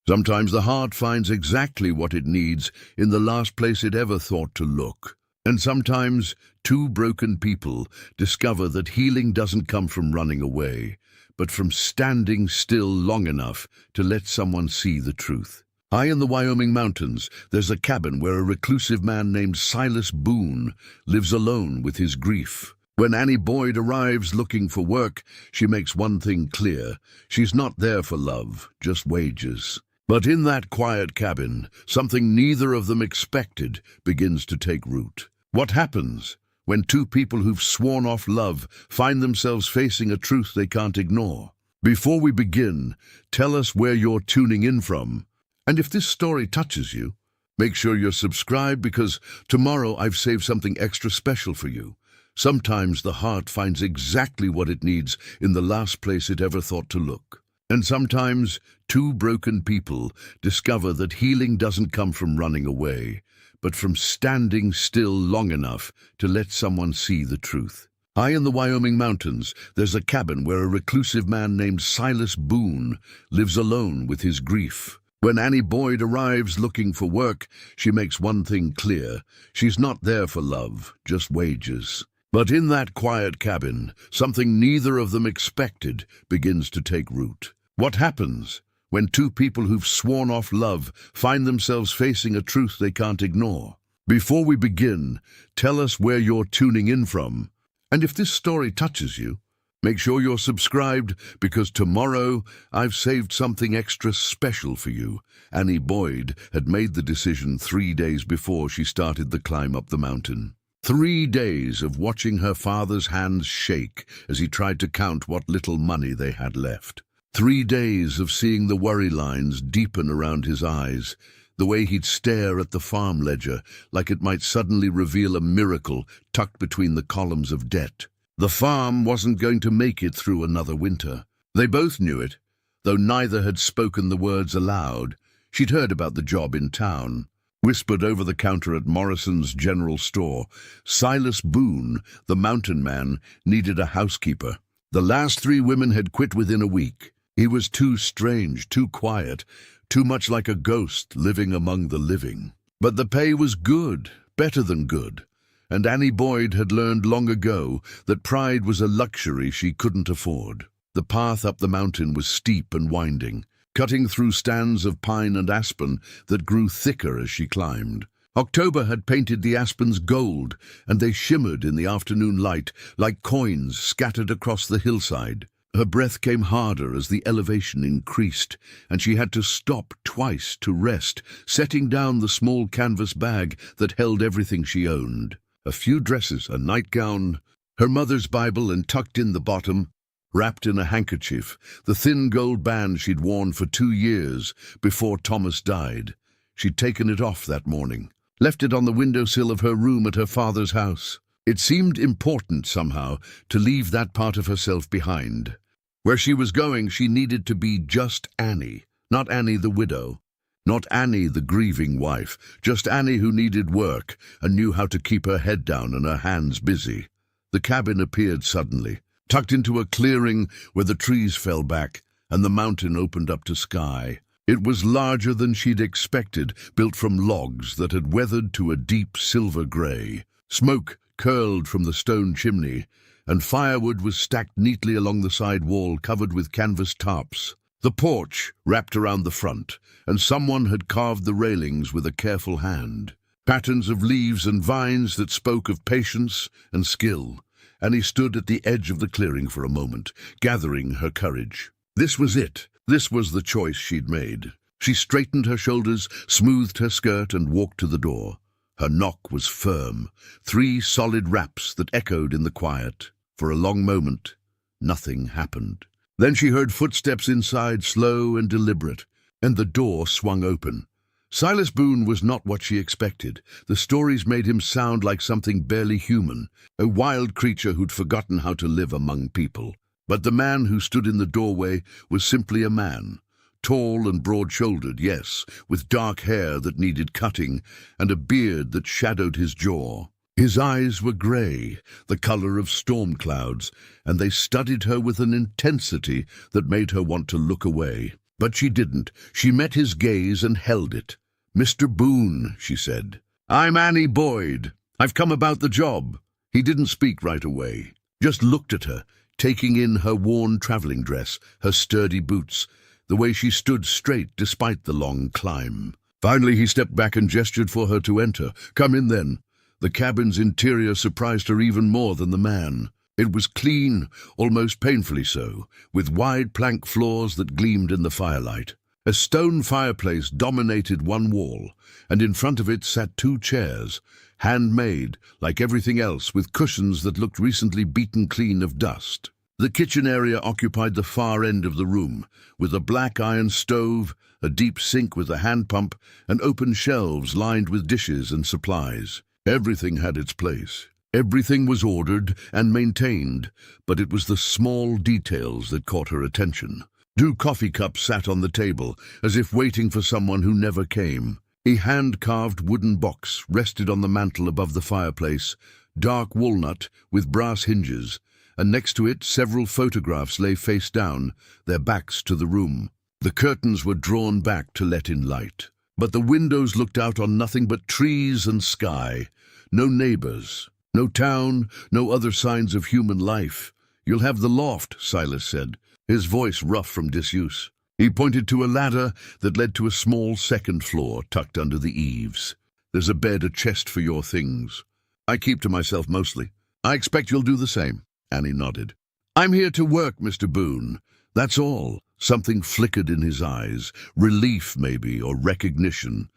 Sometimes the heart finds exactly what it needs in the last place it ever thought to look. And sometimes two broken people discover that healing doesn't come from running away, but from standing still long enough to let someone see the truth. High in the Wyoming mountains, there's a cabin where a reclusive man named Silas Boone lives alone with his grief. When Annie Boyd arrives looking for work, she makes one thing clear. She's not there for love, just wages. But in that quiet cabin, something neither of them expected begins to take root. What happens when two people who've sworn off love find themselves facing a truth they can't ignore? Before we begin, tell us where you're tuning in from. And if this story touches you, make sure you're subscribed, because tomorrow I've saved something extra special for you. Sometimes the heart finds exactly what it needs in the last place it ever thought to look. And sometimes two broken people discover that healing doesn't come from running away, but from standing still long enough to let someone see the truth. High in the Wyoming mountains, there's a cabin where a reclusive man named Silas Boone lives alone with his grief. When Annie Boyd arrives looking for work, she makes one thing clear. She's not there for love, just wages. But in that quiet cabin, something neither of them expected begins to take root. What happens when two people who've sworn off love find themselves facing a truth they can't ignore? Before we begin, tell us where you're tuning in from. And if this story touches you, make sure you're subscribed, because tomorrow I've saved something extra special for you. Annie Boyd had made the decision 3 days before she started the climb up the mountain. 3 days of watching her father's hands shake as he tried to count what little money they had left. 3 days of seeing the worry lines deepen around his eyes, the way he'd stare at the farm ledger like it might suddenly reveal a miracle tucked between the columns of debt. The farm wasn't going to make it through another winter. They both knew it, though neither had spoken the words aloud. She'd heard about the job in town, whispered over the counter at Morrison's general store. Silas Boone, the mountain man, needed a housekeeper. The last 3 women had quit within a week. He was too strange, too quiet, too much like a ghost living among the living. But the pay was good, better than good. And Annie Boyd had learned long ago that pride was a luxury she couldn't afford. The path up the mountain was steep and winding, cutting through stands of pine and aspen that grew thicker as she climbed. October had painted the aspens gold, and they shimmered in the afternoon light like coins scattered across the hillside. Her breath came harder as the elevation increased, and she had to stop twice to rest, setting down the small canvas bag that held everything she owned. A few dresses, a nightgown, her mother's Bible, and tucked in the bottom, wrapped in a handkerchief, the thin gold band she'd worn for 2 years before Thomas died. She'd taken it off that morning, left it on the windowsill of her room at her father's house. It seemed important somehow to leave that part of herself behind. Where she was going, she needed to be just Annie, not Annie the widow. Not Annie, the grieving wife, just Annie who needed work and knew how to keep her head down and her hands busy. The cabin appeared suddenly, tucked into a clearing where the trees fell back and the mountain opened up to sky. It was larger than she'd expected, built from logs that had weathered to a deep silver gray. Smoke curled from the stone chimney, and firewood was stacked neatly along the side wall covered with canvas tarps. The porch wrapped around the front, and someone had carved the railings with a careful hand. Patterns of leaves and vines that spoke of patience and skill. Annie stood at the edge of the clearing for a moment, gathering her courage. This was it. This was the choice she'd made. She straightened her shoulders, smoothed her skirt, and walked to the door. Her knock was firm, 3 solid raps that echoed in the quiet. For a long moment, nothing happened. Then she heard footsteps inside, slow and deliberate, and the door swung open. Silas Boone was not what she expected. The stories made him sound like something barely human, a wild creature who'd forgotten how to live among people. But the man who stood in the doorway was simply a man. Tall and broad-shouldered, yes, with dark hair that needed cutting and a beard that shadowed his jaw. His eyes were grey, the color of storm clouds, and they studied her with an intensity that made her want to look away. But she didn't. She met his gaze and held it. "Mr. Boone," she said. "I'm Annie Boyd. I've come about the job." He didn't speak right away, just looked at her, taking in her worn traveling dress, her sturdy boots, the way she stood straight despite the long climb. Finally he stepped back and gestured for her to enter. "Come in then." The cabin's interior surprised her even more than the man. It was clean, almost painfully so, with wide plank floors that gleamed in the firelight. A stone fireplace dominated one wall, and in front of it sat 2 chairs, handmade, like everything else, with cushions that looked recently beaten clean of dust. The kitchen area occupied the far end of the room, with a black iron stove, a deep sink with a hand pump, and open shelves lined with dishes and supplies. Everything had its place. Everything was ordered and maintained, but it was the small details that caught her attention. 2 coffee cups sat on the table, as if waiting for someone who never came. A hand-carved wooden box rested on the mantel above the fireplace, dark walnut with brass hinges, and next to it several photographs lay face down, their backs to the room. The curtains were drawn back to let in light, but the windows looked out on nothing but trees and sky. No neighbors, no town, no other signs of human life. "You'll have the loft," Silas said, his voice rough from disuse. He pointed to a ladder that led to a small second floor tucked under the eaves. "There's a bed, a chest for your things. I keep to myself mostly. I expect you'll do the same." Annie nodded. "I'm here to work, Mr. Boone. That's all." Something flickered in his eyes. Relief, maybe, or recognition.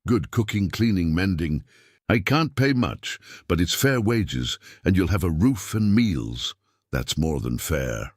"Good cooking, cleaning, mending. I can't pay much, but it's fair wages, and you'll have a roof and meals. That's more than fair."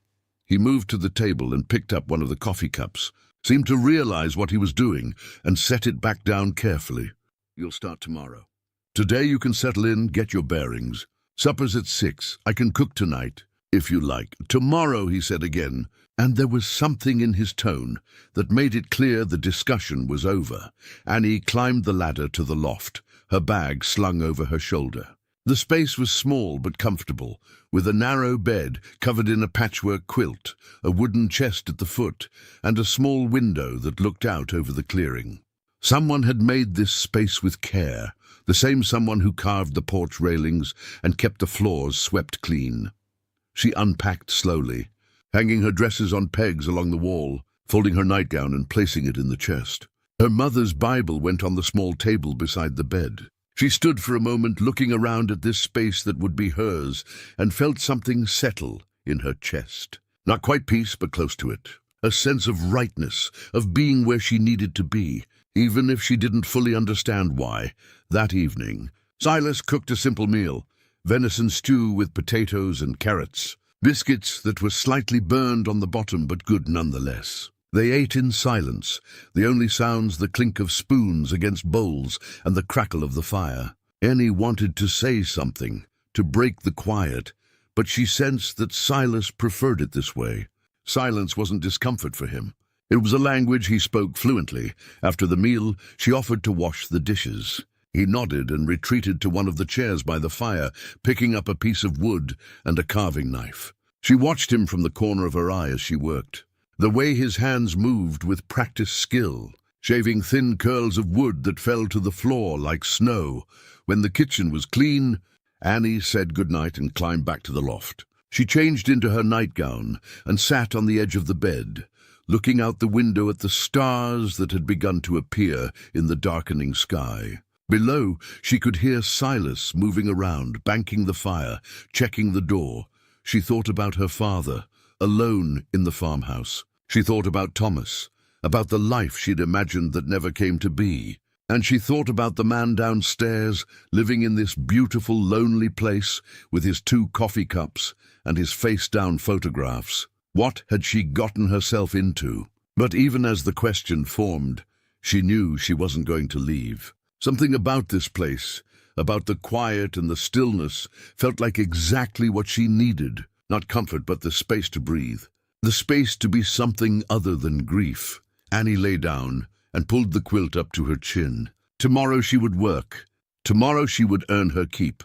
He moved to the table and picked up one of the coffee cups, seemed to realize what he was doing, and set it back down carefully. "You'll start tomorrow. Today you can settle in, get your bearings. Supper's at 6. I can cook tonight, if you like." "Tomorrow," he said again, and there was something in his tone that made it clear the discussion was over. Annie climbed the ladder to the loft, her bag slung over her shoulder. The space was small but comfortable, with a narrow bed covered in a patchwork quilt, a wooden chest at the foot, and a small window that looked out over the clearing. Someone had made this space with care, the same someone who carved the porch railings and kept the floors swept clean. She unpacked slowly, hanging her dresses on pegs along the wall, folding her nightgown and placing it in the chest. Her mother's Bible went on the small table beside the bed. She stood for a moment looking around at this space that would be hers and felt something settle in her chest. Not quite peace, but close to it. A sense of rightness, of being where she needed to be, even if she didn't fully understand why. That evening, Silas cooked a simple meal, venison stew with potatoes and carrots, biscuits that were slightly burned on the bottom but good nonetheless. They ate in silence, the only sounds the clink of spoons against bowls and the crackle of the fire. Annie wanted to say something, to break the quiet, but she sensed that Silas preferred it this way. Silence wasn't discomfort for him. It was a language he spoke fluently. After the meal, she offered to wash the dishes. He nodded and retreated to one of the chairs by the fire, picking up a piece of wood and a carving knife. She watched him from the corner of her eye as she worked. The way his hands moved with practiced skill, shaving thin curls of wood that fell to the floor like snow. When the kitchen was clean, Annie said goodnight and climbed back to the loft. She changed into her nightgown and sat on the edge of the bed, looking out the window at the stars that had begun to appear in the darkening sky. Below, she could hear Silas moving around, banking the fire, checking the door. She thought about her father, alone in the farmhouse. She thought about Thomas, about the life she'd imagined that never came to be. And she thought about the man downstairs, living in this beautiful, lonely place with his 2 coffee cups and his face-down photographs. What had she gotten herself into? But even as the question formed, she knew she wasn't going to leave. Something about this place, about the quiet and the stillness, felt like exactly what she needed. Not comfort, but the space to breathe. The space to be something other than grief. Annie lay down and pulled the quilt up to her chin. Tomorrow she would work. Tomorrow she would earn her keep.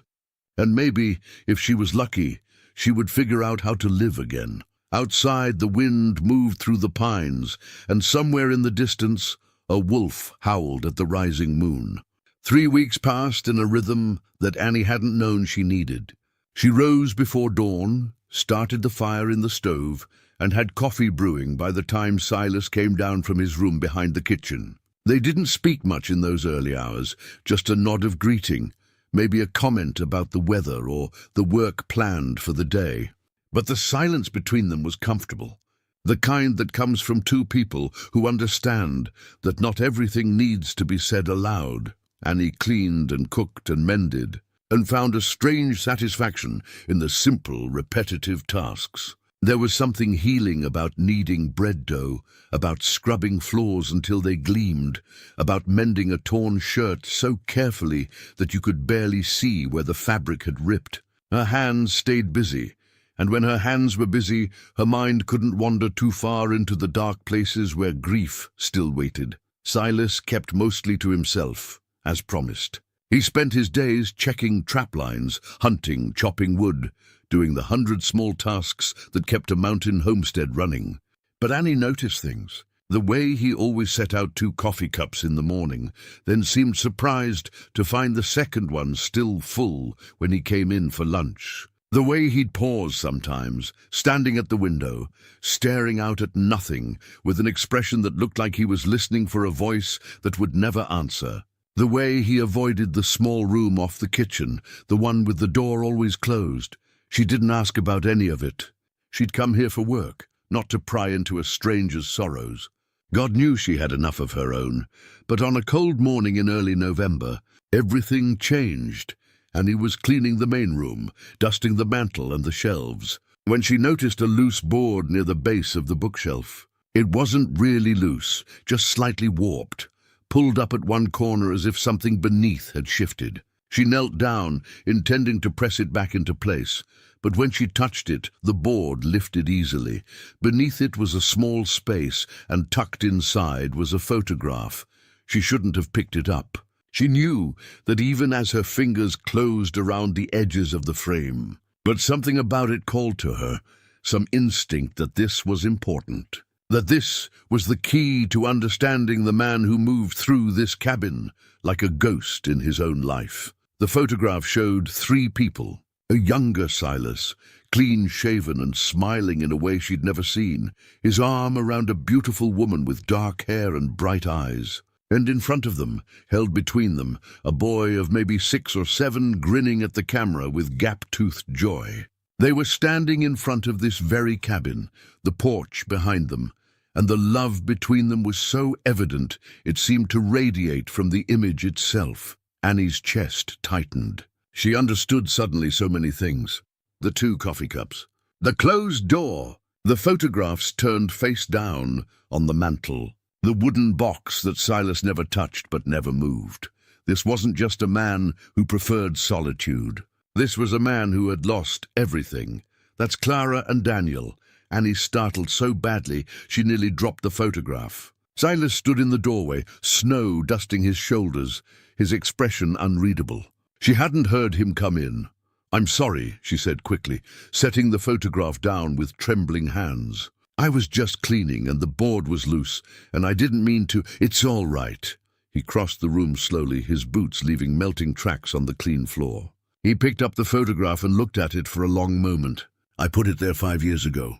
And maybe, if she was lucky, she would figure out how to live again. Outside, the wind moved through the pines, and somewhere in the distance, a wolf howled at the rising moon. 3 weeks passed in a rhythm that Annie hadn't known she needed. She rose before dawn, started the fire in the stove, and had coffee brewing by the time Silas came down from his room behind the kitchen. They didn't speak much in those early hours, just a nod of greeting, maybe a comment about the weather or the work planned for the day. But the silence between them was comfortable, the kind that comes from two people who understand that not everything needs to be said aloud. Annie cleaned and cooked and mended, and found a strange satisfaction in the simple, repetitive tasks. There was something healing about kneading bread dough, about scrubbing floors until they gleamed, about mending a torn shirt so carefully that you could barely see where the fabric had ripped. Her hands stayed busy, and when her hands were busy, her mind couldn't wander too far into the dark places where grief still waited. Silas kept mostly to himself, as promised. He spent his days checking trap lines, hunting, chopping wood, doing the 100 small tasks that kept a mountain homestead running. But Annie noticed things. The way he always set out 2 coffee cups in the morning, then seemed surprised to find the second one still full when he came in for lunch. The way he'd pause sometimes, standing at the window, staring out at nothing, with an expression that looked like he was listening for a voice that would never answer. The way he avoided the small room off the kitchen, the one with the door always closed. She didn't ask about any of it. She'd come here for work, not to pry into a stranger's sorrows. God knew she had enough of her own, but on a cold morning in early November, everything changed. Annie was cleaning the main room, dusting the mantel and the shelves, when she noticed a loose board near the base of the bookshelf. It wasn't really loose, just slightly warped, pulled up at one corner as if something beneath had shifted. She knelt down, intending to press it back into place, but when she touched it, the board lifted easily. Beneath it was a small space, and tucked inside was a photograph. She shouldn't have picked it up. She knew that even as her fingers closed around the edges of the frame. But something about it called to her, some instinct that this was important, that this was the key to understanding the man who moved through this cabin like a ghost in his own life. The photograph showed 3 people. A younger Silas, clean-shaven and smiling in a way she'd never seen, his arm around a beautiful woman with dark hair and bright eyes. And in front of them, held between them, a boy of maybe 6 or 7 grinning at the camera with gap-toothed joy. They were standing in front of this very cabin, the porch behind them, and the love between them was so evident it seemed to radiate from the image itself. Annie's chest tightened. She understood suddenly so many things. The 2 coffee cups, the closed door, the photographs turned face down on the mantel, the wooden box that Silas never touched but never moved. This wasn't just a man who preferred solitude. This was a man who had lost everything. That's Clara and Daniel. Annie startled so badly she nearly dropped the photograph. Silas stood in the doorway, snow dusting his shoulders, his expression unreadable. She hadn't heard him come in. "I'm sorry," she said quickly, setting the photograph down with trembling hands. "I was just cleaning and the board was loose, and I didn't mean to." "It's all right." He crossed the room slowly, his boots leaving melting tracks on the clean floor. He picked up the photograph and looked at it for a long moment. "I put it there 5 years ago.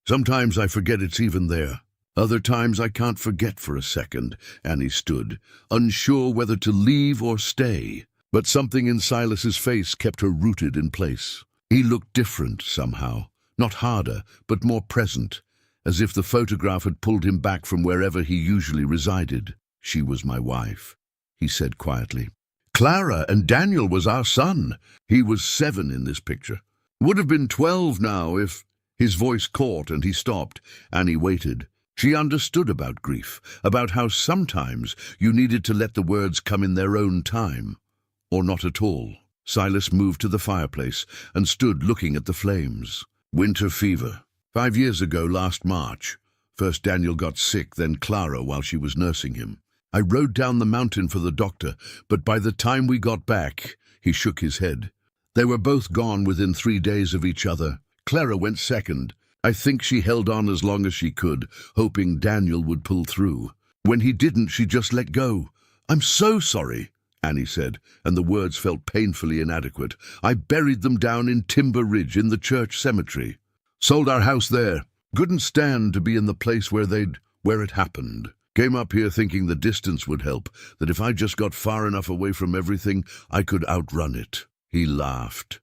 Sometimes I forget it's even there. Other times I can't forget for a second." Annie stood, unsure whether to leave or stay. But something in Silas's face kept her rooted in place. He looked different somehow, not harder, but more present, as if the photograph had pulled him back from wherever he usually resided. "She was my wife," he said quietly. "Clara and Daniel was our son." He was 7 in this picture. Would have been 12 now if... His voice caught and he stopped. Annie waited. She understood about grief, about how sometimes you needed to let the words come in their own time, or not at all. Silas moved to the fireplace and stood looking at the flames. "Winter fever. 5 years ago last March. First Daniel got sick, then Clara while she was nursing him. I rode down the mountain for the doctor, but by the time we got back," he shook his head, "they were both gone within 3 days of each other. Clara went second, I think she held on as long as she could, hoping Daniel would pull through. When he didn't, she just let go. "I'm so sorry," Annie said, and the words felt painfully inadequate. "I buried them down in Timber Ridge in the church cemetery. Sold our house there. Couldn't stand to be in the place where it happened. Came up here thinking the distance would help, that if I just got far enough away from everything, I could outrun it." He laughed,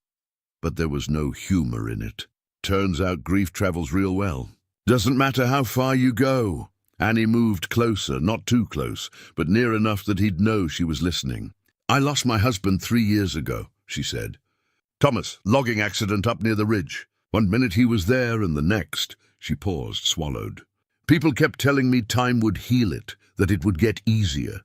but there was no humor in it. "Turns out grief travels real well. Doesn't matter how far you go." Annie moved closer, not too close, but near enough that he'd know she was listening. "I lost my husband 3 years ago," she said. "Thomas, logging accident up near the ridge. One minute he was there and the next." She paused, swallowed. "People kept telling me time would heal it, that it would get easier.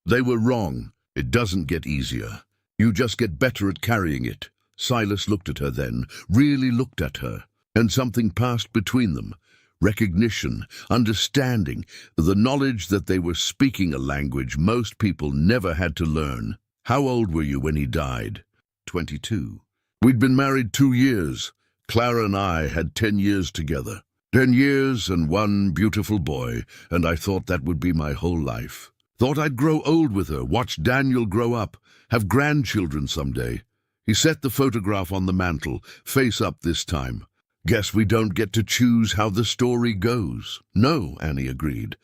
They were wrong. It doesn't get easier. You just get better at carrying it." Silas looked at her then, really looked at her, and something passed between them. Recognition, understanding, the knowledge that they were speaking a language most people never had to learn. "How old were you when he died?" 22. "We'd been married 2 years. Clara and I had 10 years together. 10 years and one beautiful boy, and I thought that would be my whole life. Thought I'd grow old with her, watch Daniel grow up, have grandchildren someday." He set the photograph on the mantel, face up this time. "Guess we don't get to choose how the story goes." "No," Annie agreed.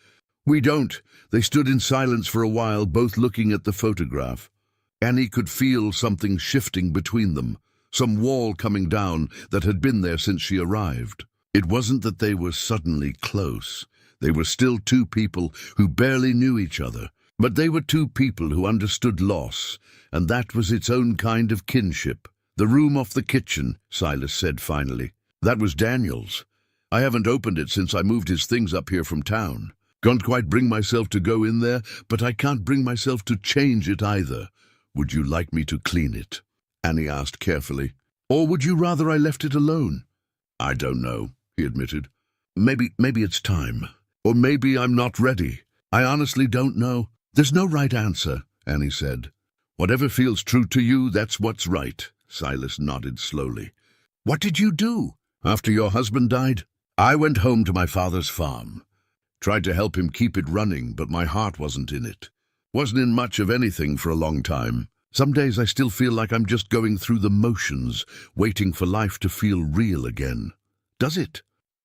"We don't." They stood in silence for a while, both looking at the photograph. Annie could feel something shifting between them, some wall coming down that had been there since she arrived. It wasn't that they were suddenly close. They were still two people who barely knew each other, but they were two people who understood loss, and that was its own kind of kinship. "The room off the kitchen," Silas said finally. "That was Daniel's. I haven't opened it since I moved his things up here from town. Can't quite bring myself to go in there, but I can't bring myself to change it either. Would you like me to clean it?" Annie asked carefully. "Or would you rather I left it alone?" "I don't know," he admitted. Maybe it's time. Or maybe I'm not ready. I honestly don't know." "There's no right answer," Annie said. "Whatever feels true to you, that's what's right." Silas nodded slowly. "What did you do after your husband died?" "I went home to my father's farm. Tried to help him keep it running, but my heart wasn't in it. Wasn't in much of anything for a long time. Some days I still feel like I'm just going through the motions, waiting for life to feel real again." "Does it?"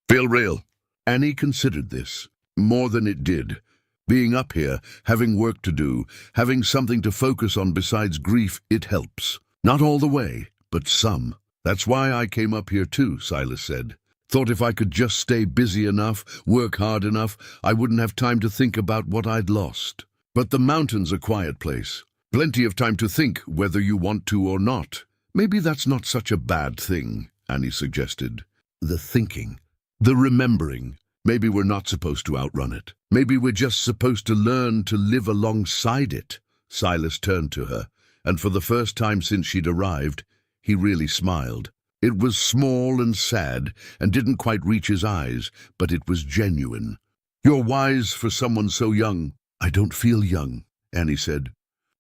"Feel real?" Annie considered this. More than it did. Being up here, having work to do, having something to focus on besides grief, it helps. Not all the way, but some. "That's why I came up here too," Silas said. "Thought if I could just stay busy enough, work hard enough, I wouldn't have time to think about what I'd lost. But the mountain's a quiet place. Plenty of time to think, whether you want to or not. Maybe that's not such a bad thing," Annie suggested. "The thinking. The remembering. Maybe we're not supposed to outrun it. Maybe we're just supposed to learn to live alongside it." Silas turned to her, and for the first time since she'd arrived, he really smiled. It was small and sad, and didn't quite reach his eyes, but it was genuine. "You're wise for someone so young." "I don't feel young," Annie said.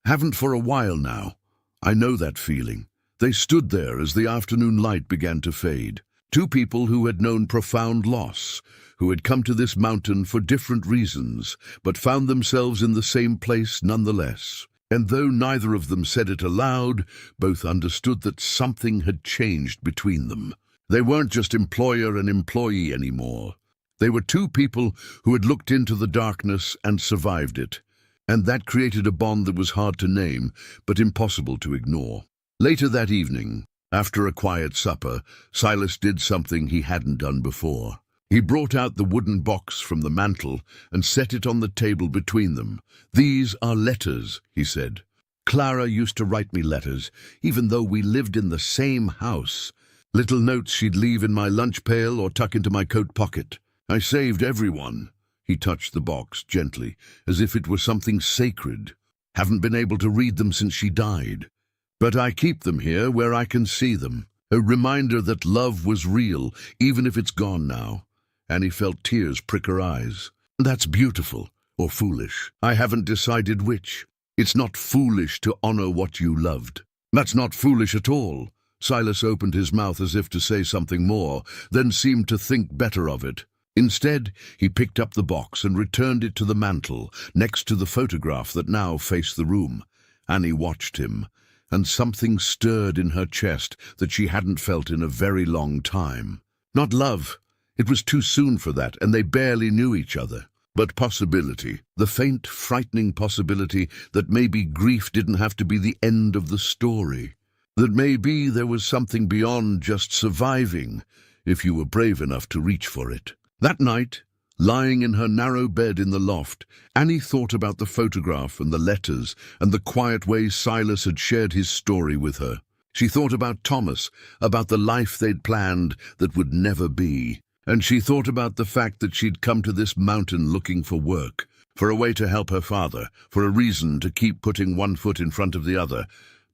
"Haven't for a while now. I know that feeling." They stood there as the afternoon light began to fade. Two people who had known profound loss, who had come to this mountain for different reasons, but found themselves in the same place nonetheless. And though neither of them said it aloud, both understood that something had changed between them. They weren't just employer and employee anymore. They were two people who had looked into the darkness and survived it, and that created a bond that was hard to name, but impossible to ignore. Later that evening, after a quiet supper, Silas did something he hadn't done before. He brought out the wooden box from the mantel and set it on the table between them. "These are letters," he said. "Clara used to write me letters, even though we lived in the same house. Little notes she'd leave in my lunch pail or tuck into my coat pocket. I saved every one." He touched the box gently, as if it were something sacred. "Haven't been able to read them since she died. But I keep them here where I can see them. A reminder that love was real, even if it's gone now." And he felt tears prick her eyes. "That's beautiful, or foolish. I haven't decided which. It's not foolish to honor what you loved." "That's not foolish at all," Silas opened his mouth as if to say something more, then seemed to think better of it. Instead, he picked up the box and returned it to the mantel, next to the photograph that now faced the room. Annie watched him, and something stirred in her chest that she hadn't felt in a very long time. Not love. It was too soon for that, and they barely knew each other. But possibility, the faint, frightening possibility that maybe grief didn't have to be the end of the story. That maybe there was something beyond just surviving, if you were brave enough to reach for it. That night, lying in her narrow bed in the loft, Annie thought about the photograph and the letters and the quiet way Silas had shared his story with her. She thought about Thomas, about the life they'd planned that would never be. And she thought about the fact that she'd come to this mountain looking for work, for a way to help her father, for a reason to keep putting one foot in front of the other.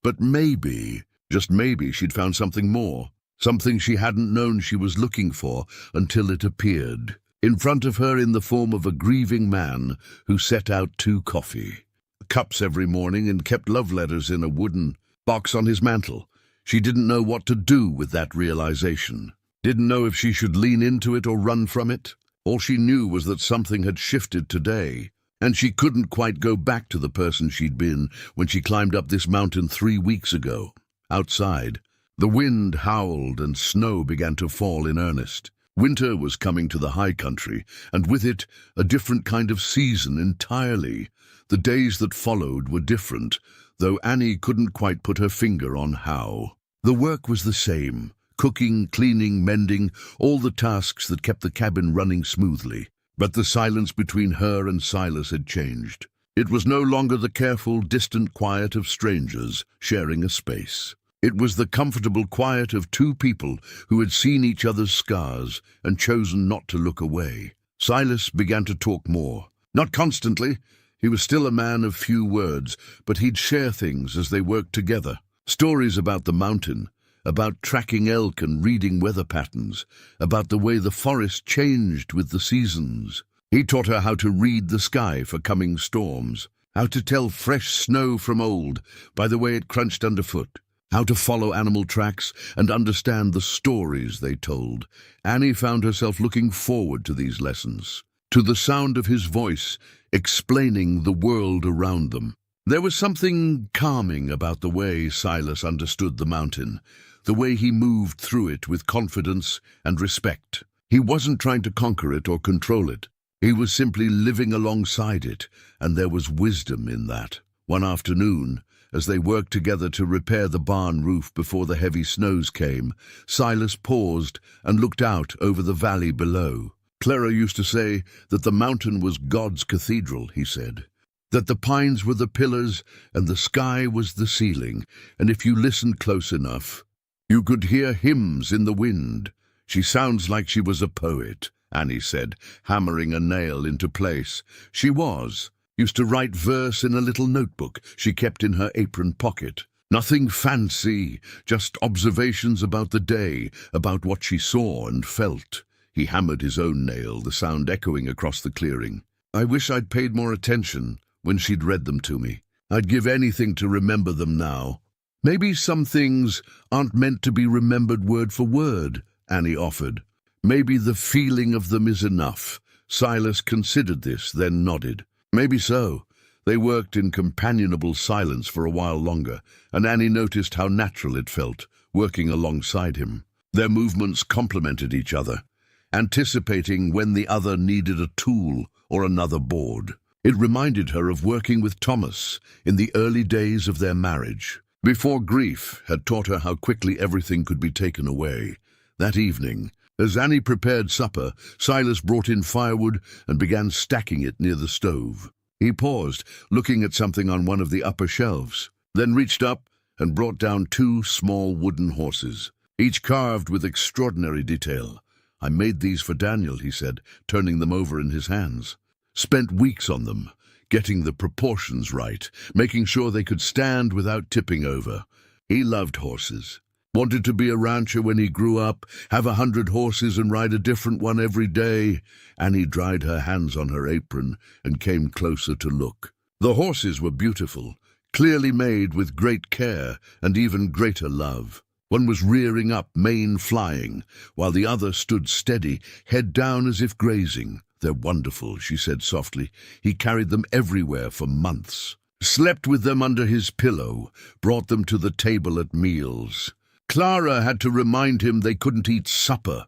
But maybe, just maybe, she'd found something more, something she hadn't known she was looking for until it appeared in front of her in the form of a grieving man who set out 2 coffee cups every morning and kept love letters in a wooden box on his mantel. She didn't know what to do with that realization. Didn't know if she should lean into it or run from it. All she knew was that something had shifted today, and she couldn't quite go back to the person she'd been when she climbed up this mountain 3 weeks ago. Outside, the wind howled and snow began to fall in earnest. Winter was coming to the high country, and with it, a different kind of season entirely. The days that followed were different, though Annie couldn't quite put her finger on how. The work was the same. Cooking, cleaning, mending, all the tasks that kept the cabin running smoothly. But the silence between her and Silas had changed. It was no longer the careful, distant quiet of strangers sharing a space. It was the comfortable quiet of 2 people who had seen each other's scars and chosen not to look away. Silas began to talk more. Not constantly. He was still a man of few words, but he'd share things as they worked together. Stories about the mountain, about tracking elk and reading weather patterns, about the way the forest changed with the seasons. He taught her how to read the sky for coming storms, how to tell fresh snow from old by the way it crunched underfoot, how to follow animal tracks and understand the stories they told. Annie found herself looking forward to these lessons, to the sound of his voice explaining the world around them. There was something calming about the way Silas understood the mountain, the way he moved through it with confidence and respect. He wasn't trying to conquer it or control it. He was simply living alongside it, and there was wisdom in that. One afternoon, as they worked together to repair the barn roof before the heavy snows came, Silas paused and looked out over the valley below. Clara used to say that the mountain was God's cathedral, he said. That the pines were the pillars and the sky was the ceiling, and if you listened close enough, you could hear hymns in the wind. She sounds like she was a poet, Annie said, hammering a nail into place. She was. Used to write verse in a little notebook she kept in her apron pocket. Nothing fancy, just observations about the day, about what she saw and felt. He hammered his own nail, the sound echoing across the clearing. I wish I'd paid more attention when she'd read them to me. I'd give anything to remember them now. Maybe some things aren't meant to be remembered word for word, Annie offered. Maybe the feeling of them is enough. Silas considered this, then nodded. Maybe so. They worked in companionable silence for a while longer, and Annie noticed how natural it felt, working alongside him. Their movements complemented each other, anticipating when the other needed a tool or another board. It reminded her of working with Thomas in the early days of their marriage, before grief had taught her how quickly everything could be taken away. That evening, as Annie prepared supper, Silas brought in firewood and began stacking it near the stove. He paused, looking at something on one of the upper shelves, then reached up and brought down 2 small wooden horses, each carved with extraordinary detail. I made these for Daniel, he said, turning them over in his hands. Spent weeks on them, getting the proportions right, making sure they could stand without tipping over. He loved horses. Wanted to be a rancher when he grew up, have 100 horses and ride a different one every day. Annie dried her hands on her apron and came closer to look. The horses were beautiful, clearly made with great care and even greater love. One was rearing up, mane flying, while the other stood steady, head down as if grazing. "They're wonderful," she said softly. He carried them everywhere for months. Slept with them under his pillow, brought them to the table at meals. Clara had to remind him they couldn't eat supper.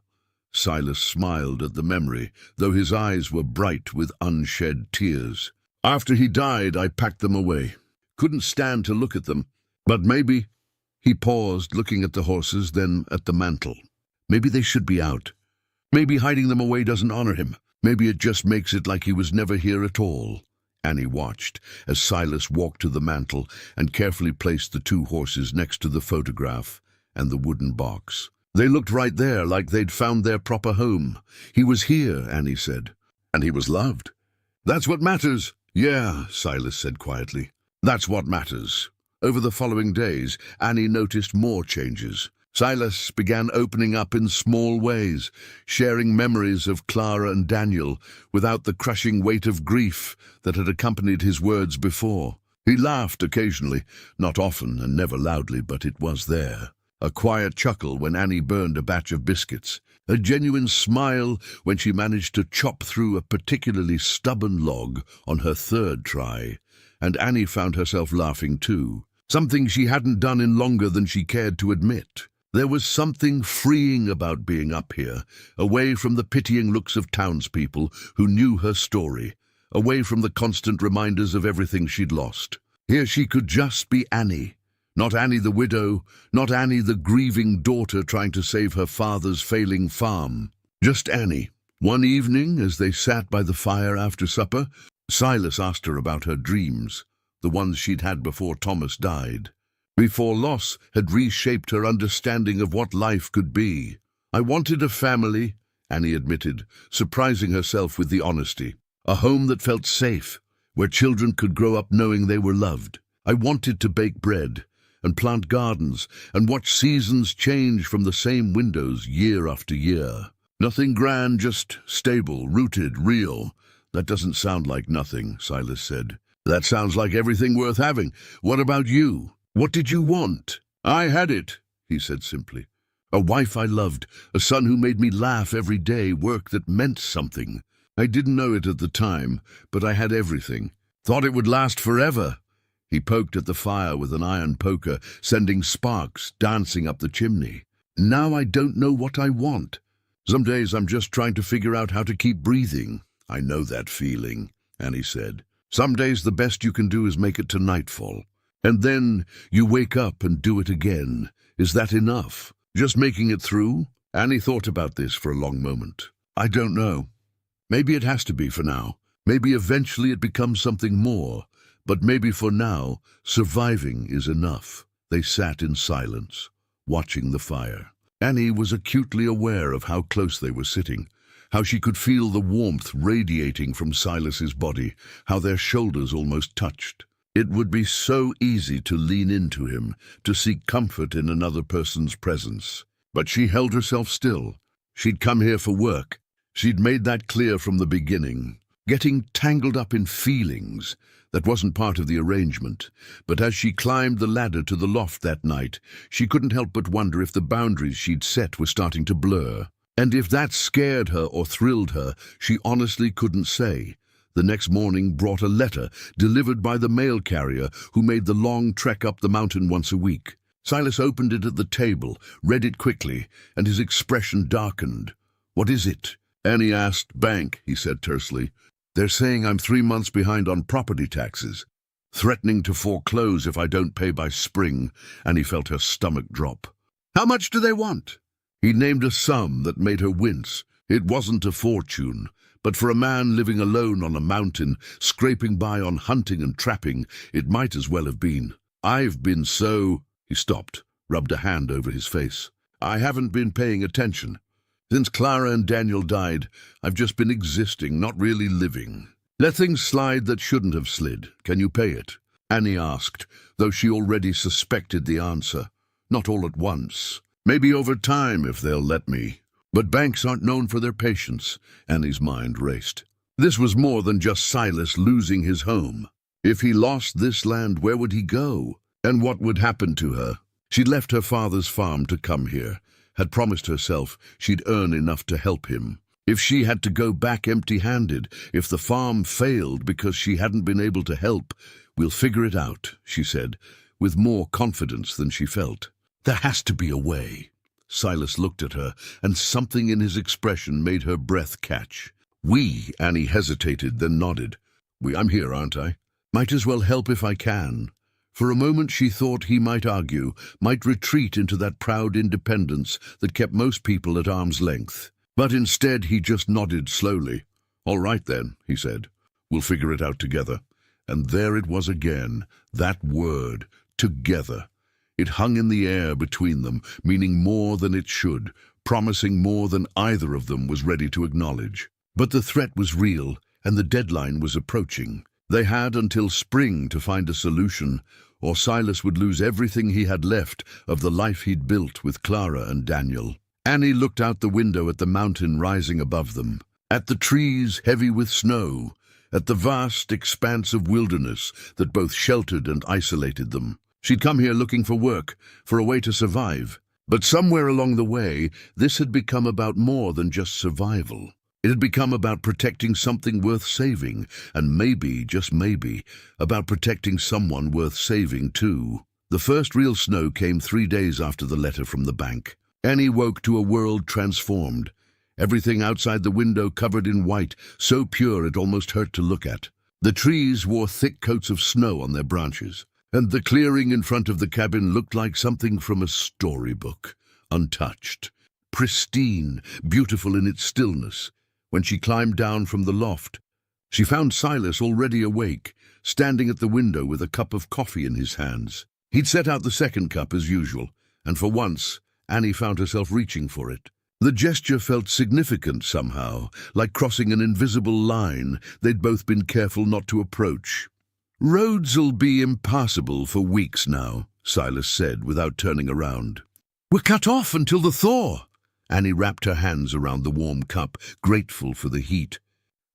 Silas smiled at the memory, though his eyes were bright with unshed tears. "After he died, I packed them away. Couldn't stand to look at them. But maybe—" He paused, looking at the horses, then at the mantle. "Maybe they should be out. Maybe hiding them away doesn't honor him. Maybe it just makes it like he was never here at all." Annie watched as Silas walked to the mantle and carefully placed the 2 horses next to the photograph and the wooden box. They looked right there, like they'd found their proper home. "He was here," Annie said, "and he was loved. That's what matters." "Yeah," Silas said quietly. "That's what matters." Over the following days, Annie noticed more changes. Silas began opening up in small ways, sharing memories of Clara and Daniel without the crushing weight of grief that had accompanied his words before. He laughed occasionally, not often and never loudly, but it was there. A quiet chuckle when Annie burned a batch of biscuits. A genuine smile when she managed to chop through a particularly stubborn log on her 3rd try. And Annie found herself laughing too, something she hadn't done in longer than she cared to admit. There was something freeing about being up here, away from the pitying looks of townspeople who knew her story, away from the constant reminders of everything she'd lost. Here she could just be Annie. Not Annie the widow, not Annie the grieving daughter trying to save her father's failing farm. Just Annie. One evening, as they sat by the fire after supper, Silas asked her about her dreams, the ones she'd had before Thomas died, before loss had reshaped her understanding of what life could be. "I wanted a family," Annie admitted, surprising herself with the honesty. "A home that felt safe, where children could grow up knowing they were loved. I wanted to bake bread and plant gardens and watch seasons change from the same windows year after year. Nothing grand, just stable, rooted, real." "That doesn't sound like nothing," Silas said. "That sounds like everything worth having. What about you? What did you want?" "I had it," he said simply. "A wife I loved, a son who made me laugh every day, work that meant something. I didn't know it at the time, but I had everything. Thought it would last forever." He poked at the fire with an iron poker, sending sparks dancing up the chimney. "Now I don't know what I want. Some days I'm just trying to figure out how to keep breathing." "I know that feeling," Annie said. "Some days the best you can do is make it to nightfall. And then you wake up and do it again. Is that enough? Just making it through?" Annie thought about this for a long moment. "I don't know. Maybe it has to be for now. Maybe eventually it becomes something more. But maybe for now, surviving is enough." They sat in silence, watching the fire. Annie was acutely aware of how close they were sitting, how she could feel the warmth radiating from Silas's body, how their shoulders almost touched. It would be so easy to lean into him, to seek comfort in another person's presence. But she held herself still. She'd come here for work. She'd made that clear from the beginning. Getting tangled up in feelings, that wasn't part of the arrangement. But as she climbed the ladder to the loft that night, she couldn't help but wonder if the boundaries she'd set were starting to blur. And if that scared her or thrilled her, she honestly couldn't say. The next morning brought a letter, delivered by the mail carrier who made the long trek up the mountain once a week. Silas opened it at the table, read it quickly, and his expression darkened. "What is it?" Annie asked. "Bank," he said tersely. "They're saying I'm 3 months behind on property taxes. Threatening to foreclose if I don't pay by spring," and he felt her stomach drop. "How much do they want?" He named a sum that made her wince. It wasn't a fortune, but for a man living alone on a mountain, scraping by on hunting and trapping, it might as well have been. "I've been so—" He stopped, rubbed a hand over his face. "I haven't been paying attention. Since Clara and Daniel died, I've just been existing, not really living. Let things slide that shouldn't have slid. Can you pay it?" Annie asked, though she already suspected the answer. "Not all at once. Maybe over time, if they'll let me. But banks aren't known for their patience." Annie's mind raced. This was more than just Silas losing his home. If he lost this land, where would he go? And what would happen to her? She'd left her father's farm to come here, had promised herself she'd earn enough to help him. If she had to go back empty-handed, if the farm failed because she hadn't been able to help, we'll figure it out, she said, with more confidence than she felt. There has to be a way. Silas looked at her, and something in his expression made her breath catch. Annie hesitated, then nodded. I'm here, aren't I? Might as well help if I can. For a moment she thought he might argue, might retreat into that proud independence that kept most people at arm's length. But instead he just nodded slowly. All right then, he said. We'll figure it out together. And there it was again, that word, together. It hung in the air between them, meaning more than it should, promising more than either of them was ready to acknowledge. But the threat was real, and the deadline was approaching. They had until spring to find a solution, or Silas would lose everything he had left of the life he'd built with Clara and Daniel. Annie looked out the window at the mountain rising above them, at the trees heavy with snow, at the vast expanse of wilderness that both sheltered and isolated them. She'd come here looking for work, for a way to survive. But somewhere along the way, this had become about more than just survival. It had become about protecting something worth saving, and maybe, just maybe, about protecting someone worth saving too. The first real snow came 3 days after the letter from the bank. Annie woke to a world transformed. Everything outside the window covered in white, so pure it almost hurt to look at. The trees wore thick coats of snow on their branches, and the clearing in front of the cabin looked like something from a storybook, untouched, pristine, beautiful in its stillness. When she climbed down from the loft, she found Silas already awake, standing at the window with a cup of coffee in his hands. He'd set out the second cup as usual, and for once, Annie found herself reaching for it. The gesture felt significant somehow, like crossing an invisible line they'd both been careful not to approach. "Roads'll be impassable for weeks now," Silas said without turning around. "We're cut off until the thaw." Annie wrapped her hands around the warm cup, grateful for the heat.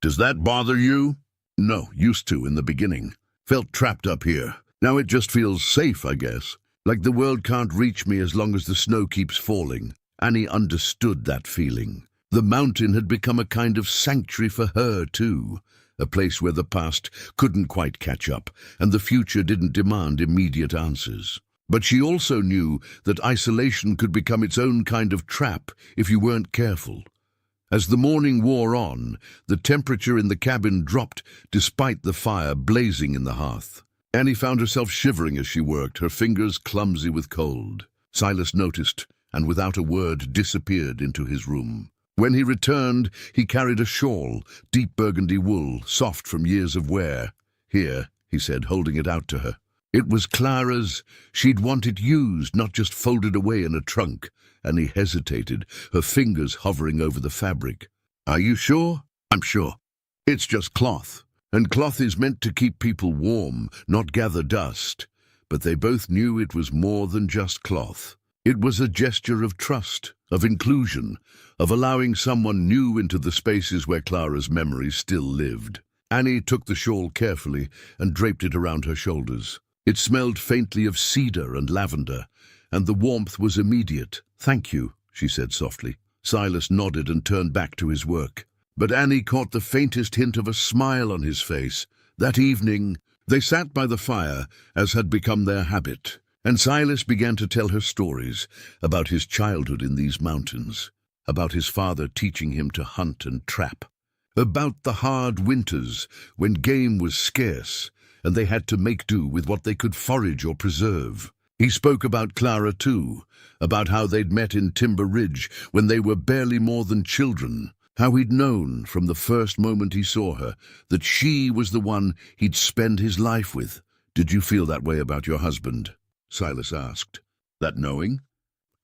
"Does that bother you?" "No, used to in the beginning. Felt trapped up here. Now it just feels safe, I guess. Like the world can't reach me as long as the snow keeps falling." Annie understood that feeling. The mountain had become a kind of sanctuary for her, too. A place where the past couldn't quite catch up, and the future didn't demand immediate answers. But she also knew that isolation could become its own kind of trap if you weren't careful. As the morning wore on, the temperature in the cabin dropped despite the fire blazing in the hearth. Annie found herself shivering as she worked, her fingers clumsy with cold. Silas noticed, and without a word disappeared into his room. When he returned, he carried a shawl, deep burgundy wool, soft from years of wear. "Here," he said, holding it out to her. It was Clara's. She'd want it used, not just folded away in a trunk. Annie hesitated, her fingers hovering over the fabric. "Are you sure?" "I'm sure. It's just cloth. And cloth is meant to keep people warm, not gather dust." But they both knew it was more than just cloth. It was a gesture of trust, of inclusion, of allowing someone new into the spaces where Clara's memories still lived. Annie took the shawl carefully and draped it around her shoulders. It smelled faintly of cedar and lavender, and the warmth was immediate. "Thank you," she said softly. Silas nodded and turned back to his work. But Annie caught the faintest hint of a smile on his face. That evening, they sat by the fire, as had become their habit, and Silas began to tell her stories about his childhood in these mountains, about his father teaching him to hunt and trap, about the hard winters when game was scarce and they had to make do with what they could forage or preserve. He spoke about Clara too, about how they'd met in Timber Ridge when they were barely more than children, how he'd known from the first moment he saw her that she was the one he'd spend his life with. "Did you feel that way about your husband?" Silas asked. "That knowing?"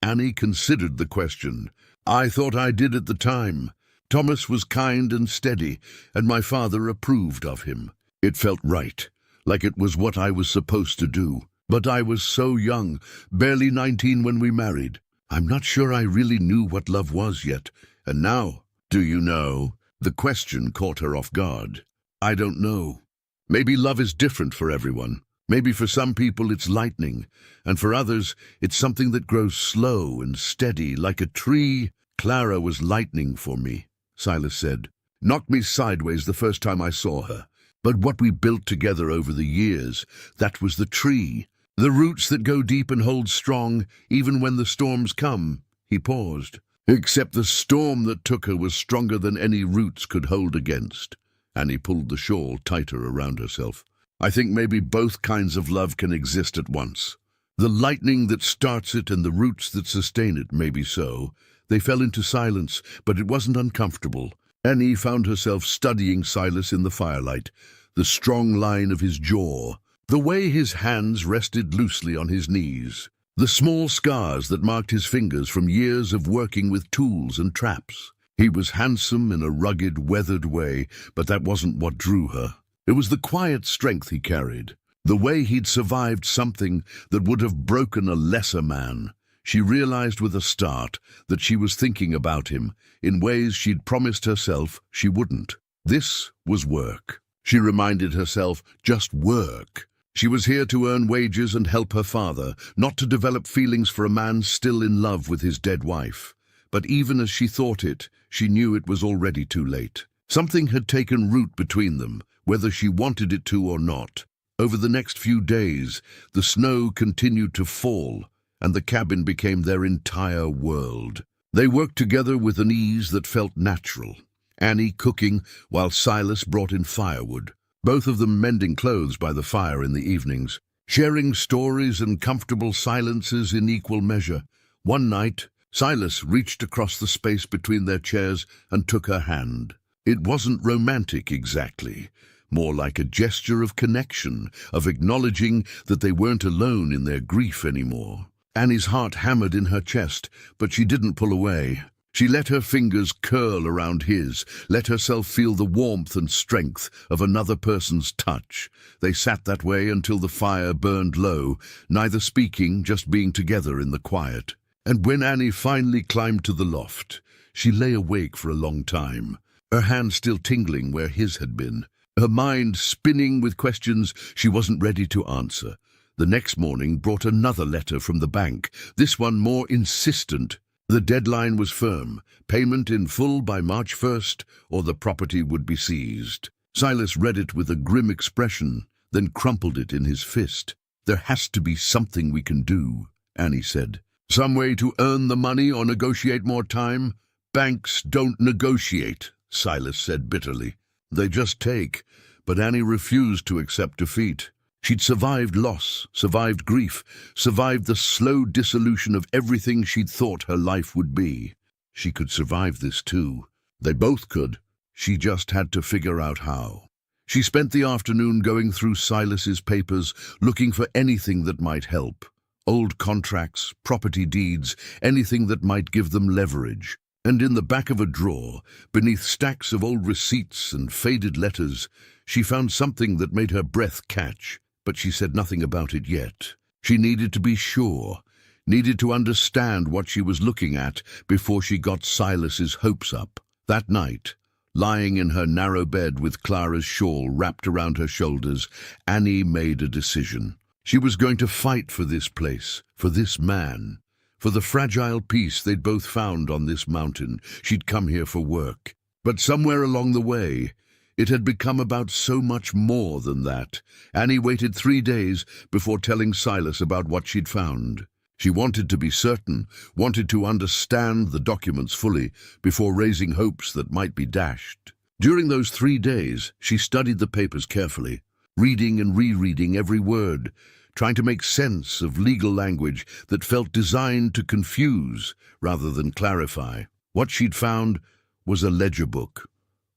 Annie considered the question. "I thought I did at the time. Thomas was kind and steady, and my father approved of him. It felt right, like it was what I was supposed to do. But I was so young, barely 19 when we married. I'm not sure I really knew what love was yet. And now, do you know?" The question caught her off guard. "I don't know. Maybe love is different for everyone. Maybe for some people it's lightning, and for others it's something that grows slow and steady, like a tree. Clara was lightning for me, Silas said. Knocked me sideways the first time I saw her. But what we built together over the years, that was the tree. The roots that go deep and hold strong, even when the storms come. He paused. Except the storm that took her was stronger than any roots could hold against. Annie pulled the shawl tighter around herself. I think maybe both kinds of love can exist at once. The lightning that starts it and the roots that sustain it, maybe so. They fell into silence, but it wasn't uncomfortable. Annie found herself studying Silas in the firelight, the strong line of his jaw, the way his hands rested loosely on his knees, the small scars that marked his fingers from years of working with tools and traps. He was handsome in a rugged, weathered way, but that wasn't what drew her. It was the quiet strength he carried, the way he'd survived something that would have broken a lesser man. She realized with a start that she was thinking about him in ways she'd promised herself she wouldn't. This was work. She reminded herself, just work. She was here to earn wages and help her father, not to develop feelings for a man still in love with his dead wife. But even as she thought it, she knew it was already too late. Something had taken root between them, whether she wanted it to or not. Over the next few days, the snow continued to fall, and the cabin became their entire world. They worked together with an ease that felt natural. Annie cooking while Silas brought in firewood, both of them mending clothes by the fire in the evenings, sharing stories and comfortable silences in equal measure. One night, Silas reached across the space between their chairs and took her hand. It wasn't romantic exactly, more like a gesture of connection, of acknowledging that they weren't alone in their grief anymore. Annie's heart hammered in her chest, but she didn't pull away. She let her fingers curl around his, let herself feel the warmth and strength of another person's touch. They sat that way until the fire burned low, neither speaking, just being together in the quiet. And when Annie finally climbed to the loft, she lay awake for a long time, her hand still tingling where his had been, her mind spinning with questions she wasn't ready to answer. The next morning brought another letter from the bank, this one more insistent. The deadline was firm, payment in full by March 1st, or the property would be seized. Silas read it with a grim expression, then crumpled it in his fist. There has to be something we can do, Annie said. Some way to earn the money or negotiate more time? Banks don't negotiate, Silas said bitterly. They just take. But Annie refused to accept defeat. She'd survived loss, survived grief, survived the slow dissolution of everything she'd thought her life would be. She could survive this too. They both could. She just had to figure out how. She spent the afternoon going through Silas's papers, looking for anything that might help. Old contracts, property deeds, anything that might give them leverage. And in the back of a drawer, beneath stacks of old receipts and faded letters, she found something that made her breath catch. But she said nothing about it yet. She needed to be sure, needed to understand what she was looking at before she got Silas's hopes up. That night, lying in her narrow bed with Clara's shawl wrapped around her shoulders, Annie made a decision. She was going to fight for this place, for this man, for the fragile peace they'd both found on this mountain. She'd come here for work. But somewhere along the way, it had become about so much more than that. Annie waited 3 days before telling Silas about what she'd found. She wanted to be certain, wanted to understand the documents fully before raising hopes that might be dashed. During those 3 days, she studied the papers carefully, reading and rereading every word, trying to make sense of legal language that felt designed to confuse rather than clarify. What she'd found was a ledger book,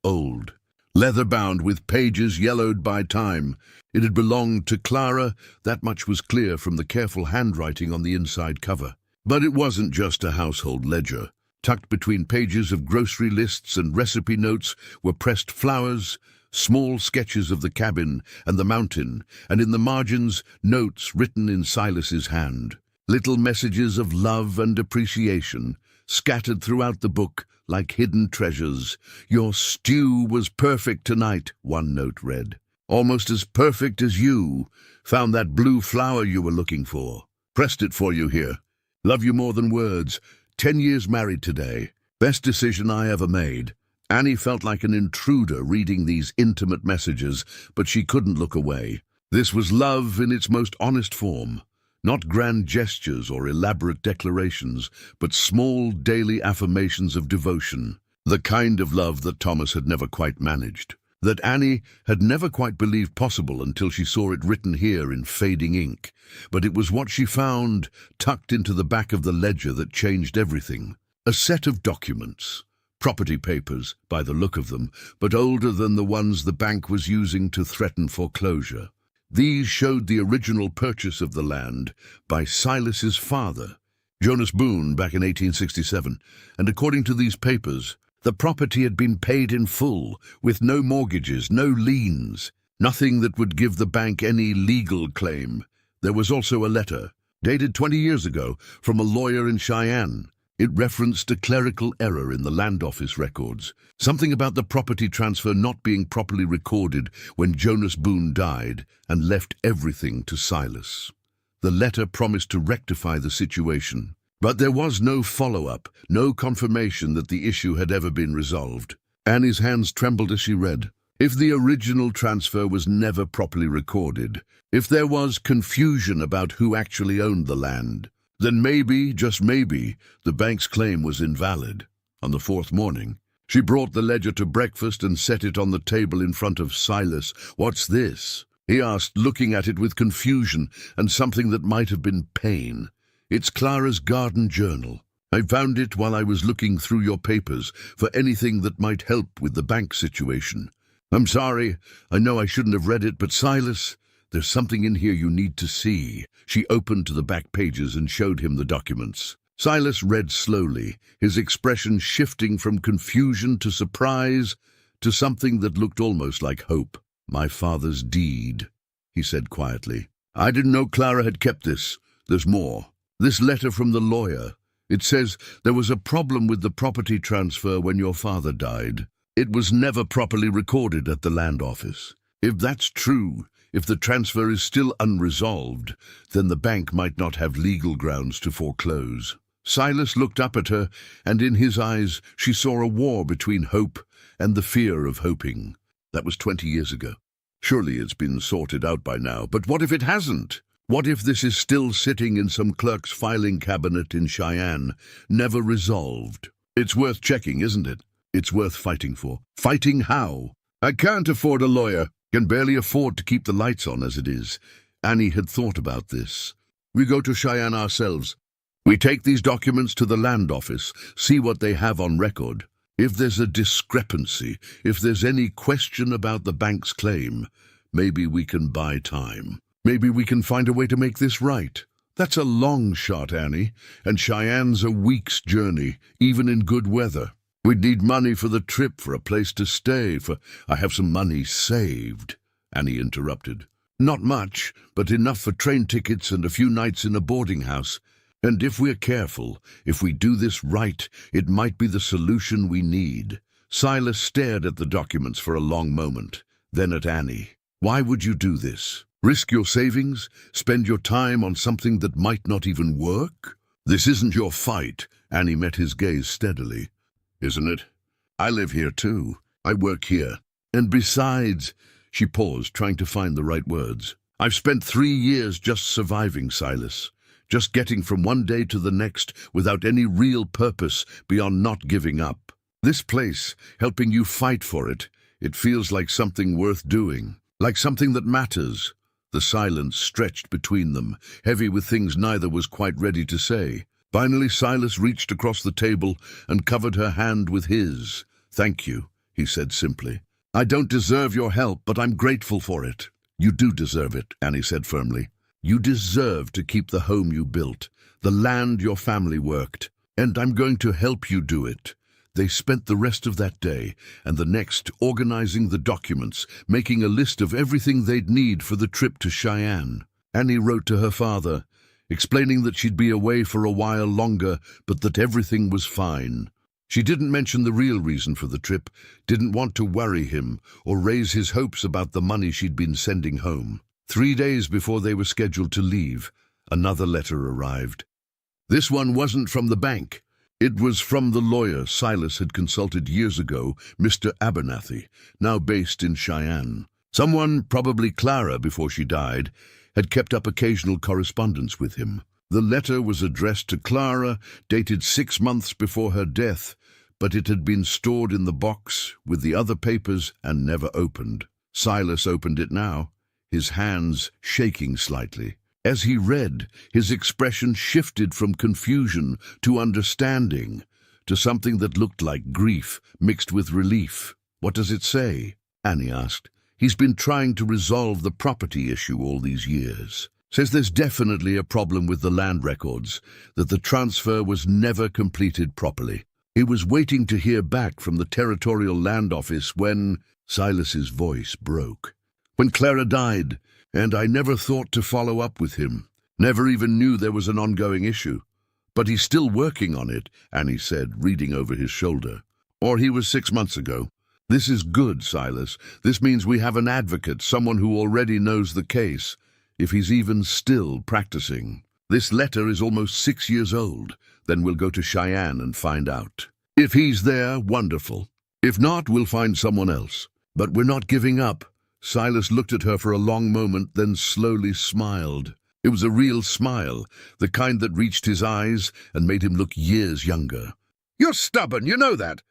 old, leather-bound with pages yellowed by time. It had belonged to Clara, that much was clear from the careful handwriting on the inside cover. But it wasn't just a household ledger. Tucked between pages of grocery lists and recipe notes were pressed flowers, small sketches of the cabin and the mountain, and in the margins, notes written in Silas's hand. Little messages of love and appreciation, scattered throughout the book like hidden treasures. "Your stew was perfect tonight," one note read. almost as perfect as you. Found that blue flower you were looking for. Pressed it for you here. Love you more than words. 10 years married today. Best decision I ever made." Annie felt like an intruder reading these intimate messages, but she couldn't look away. This was love in its most honest form. Not grand gestures or elaborate declarations, but small daily affirmations of devotion. The kind of love that Thomas had never quite managed. That Annie had never quite believed possible until she saw it written here in fading ink. But it was what she found tucked into the back of the ledger that changed everything. A set of documents. Property papers, by the look of them, but older than the ones the bank was using to threaten foreclosure. These showed the original purchase of the land by Silas's father, Jonas Boone, back in 1867, and according to these papers, the property had been paid in full, with no mortgages, no liens, nothing that would give the bank any legal claim. There was also a letter, dated 20 years ago, from a lawyer in Cheyenne. It referenced a clerical error in the land office records, something about the property transfer not being properly recorded when Jonas Boone died and left everything to Silas. The letter promised to rectify the situation, but there was no follow-up, no confirmation that the issue had ever been resolved. Annie's hands trembled as she read. If the original transfer was never properly recorded, if there was confusion about who actually owned the land, then maybe, just maybe, the bank's claim was invalid. On the fourth morning, she brought the ledger to breakfast and set it on the table in front of Silas. "What's this?" he asked, looking at it with confusion and something that might have been pain. "It's Clara's garden journal. I found it while I was looking through your papers for anything that might help with the bank situation. I'm sorry, I know I shouldn't have read it, but Silas, there's something in here you need to see." She opened to the back pages and showed him the documents. Silas read slowly, his expression shifting from confusion to surprise to something that looked almost like hope. "My father's deed," he said quietly. "I didn't know Clara had kept this. There's more. This letter from the lawyer. It says there was a problem with the property transfer when your father died. It was never properly recorded at the land office. If that's true, if the transfer is still unresolved, then the bank might not have legal grounds to foreclose." Silas looked up at her, and in his eyes she saw a war between hope and the fear of hoping. That was 20 years ago. Surely it's been sorted out by now, but what if it hasn't? What if this is still sitting in some clerk's filing cabinet in Cheyenne, never resolved? It's worth checking, isn't it? It's worth fighting for. Fighting how? "I can't afford a lawyer. Can barely afford to keep the lights on as it is." Annie had thought about this. "We go to Cheyenne ourselves. We take these documents to the land office, see what they have on record. If there's a discrepancy, if there's any question about the bank's claim, maybe we can buy time. Maybe we can find a way to make this right. That's a long shot, Annie, and Cheyenne's a week's journey, even in good weather. We'd need money for the trip, for a place to stay, for—" "I have some money saved," Annie interrupted. "Not much, but enough for train tickets and a few nights in a boarding house. And if we're careful, if we do this right, it might be the solution we need." Silas stared at the documents for a long moment, then at Annie. "Why would you do this? Risk your savings? Spend your time on something that might not even work? This isn't your fight." Annie met his gaze steadily. "Isn't it? I live here too. I work here. And besides—" She paused, trying to find the right words. "I've spent 3 years just surviving, Silas. Just getting from one day to the next without any real purpose beyond not giving up. This place, helping you fight for it, it feels like something worth doing. Like something that matters." The silence stretched between them, heavy with things neither was quite ready to say. Finally, Silas reached across the table and covered her hand with his. "Thank you," he said simply. "I don't deserve your help, but I'm grateful for it." "You do deserve it," Annie said firmly. "You deserve to keep the home you built, the land your family worked, and I'm going to help you do it." They spent the rest of that day and the next organizing the documents, making a list of everything they'd need for the trip to Cheyenne. Annie wrote to her father, explaining that she'd be away for a while longer, but that everything was fine. She didn't mention the real reason for the trip, didn't want to worry him or raise his hopes about the money she'd been sending home. 3 days before they were scheduled to leave, another letter arrived. This one wasn't from the bank. It was from the lawyer Silas had consulted years ago, Mr. Abernathy, now based in Cheyenne. Someone, probably Clara before she died, had kept up occasional correspondence with him. The letter was addressed to Clara, dated 6 months before her death, but it had been stored in the box with the other papers and never opened. Silas opened it now, his hands shaking slightly. As he read, his expression shifted from confusion to understanding, to something that looked like grief mixed with relief. "What does it say?" Annie asked. "He's been trying to resolve the property issue all these years. Says there's definitely a problem with the land records, that the transfer was never completed properly. He was waiting to hear back from the Territorial Land Office when..." Silas's voice broke. "When Clara died, and I never thought to follow up with him. Never even knew there was an ongoing issue. But he's still working on it," Annie said, reading over his shoulder. "Or he was 6 months ago. This is good, Silas. This means we have an advocate, someone who already knows the case, if he's even still practicing. This letter is almost 6 years old. Then we'll go to Cheyenne and find out. If he's there, wonderful. If not, we'll find someone else. But we're not giving up." Silas looked at her for a long moment, then slowly smiled. It was a real smile, the kind that reached his eyes and made him look years younger. "You're stubborn, you know that."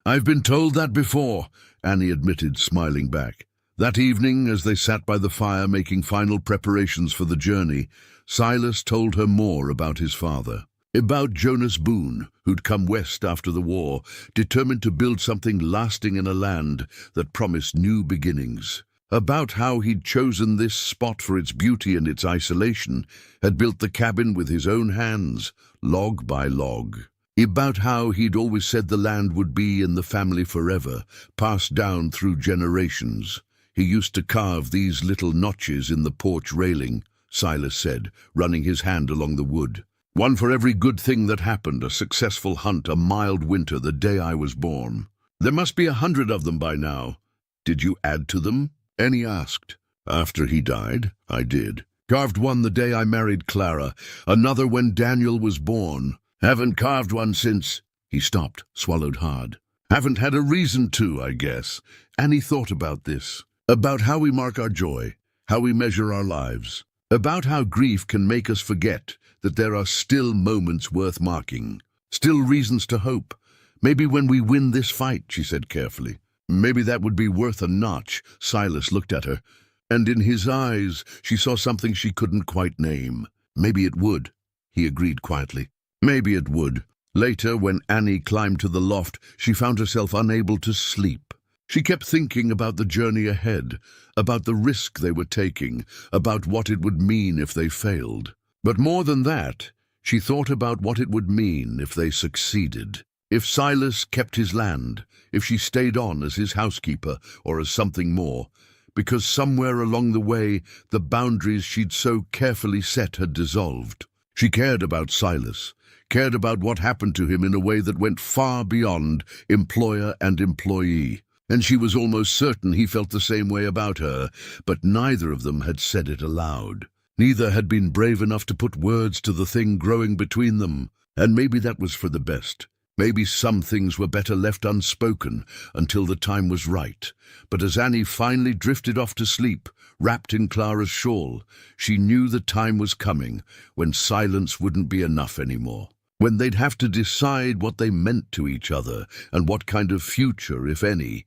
"I've been told that before," Annie admitted, smiling back. That evening, as they sat by the fire making final preparations for the journey, Silas told her more about his father. About Jonas Boone, who'd come west after the war, determined to build something lasting in a land that promised new beginnings. About how he'd chosen this spot for its beauty and its isolation, had built the cabin with his own hands, log by log. About how he'd always said the land would be in the family forever, passed down through generations. He used to carve these little notches in the porch railing, Silas said, running his hand along the wood. "One for every good thing that happened, a successful hunt, a mild winter, the day I was born. There must be 100 of them by now. Did you add to them?" Annie asked. "After he died, I did. Carved one the day I married Clara, another when Daniel was born. Haven't carved one since..." He stopped, swallowed hard. "Haven't had a reason to, I guess." Annie thought about this. About how we mark our joy, how we measure our lives. About how grief can make us forget that there are still moments worth marking. Still reasons to hope. "Maybe when we win this fight," she said carefully. "Maybe that would be worth a notch." Silas looked at her, and in his eyes she saw something she couldn't quite name. "Maybe it would," he agreed quietly. "Maybe it would." Later, when Annie climbed to the loft, she found herself unable to sleep. She kept thinking about the journey ahead, about the risk they were taking, about what it would mean if they failed. But more than that, she thought about what it would mean if they succeeded. If Silas kept his land, if she stayed on as his housekeeper or as something more, because somewhere along the way the boundaries she'd so carefully set had dissolved. She cared about Silas, cared about what happened to him in a way that went far beyond employer and employee. And she was almost certain he felt the same way about her, but neither of them had said it aloud. Neither had been brave enough to put words to the thing growing between them, and maybe that was for the best. Maybe some things were better left unspoken until the time was right. But as Annie finally drifted off to sleep, wrapped in Clara's shawl, she knew the time was coming when silence wouldn't be enough anymore. When they'd have to decide what they meant to each other and what kind of future, if any,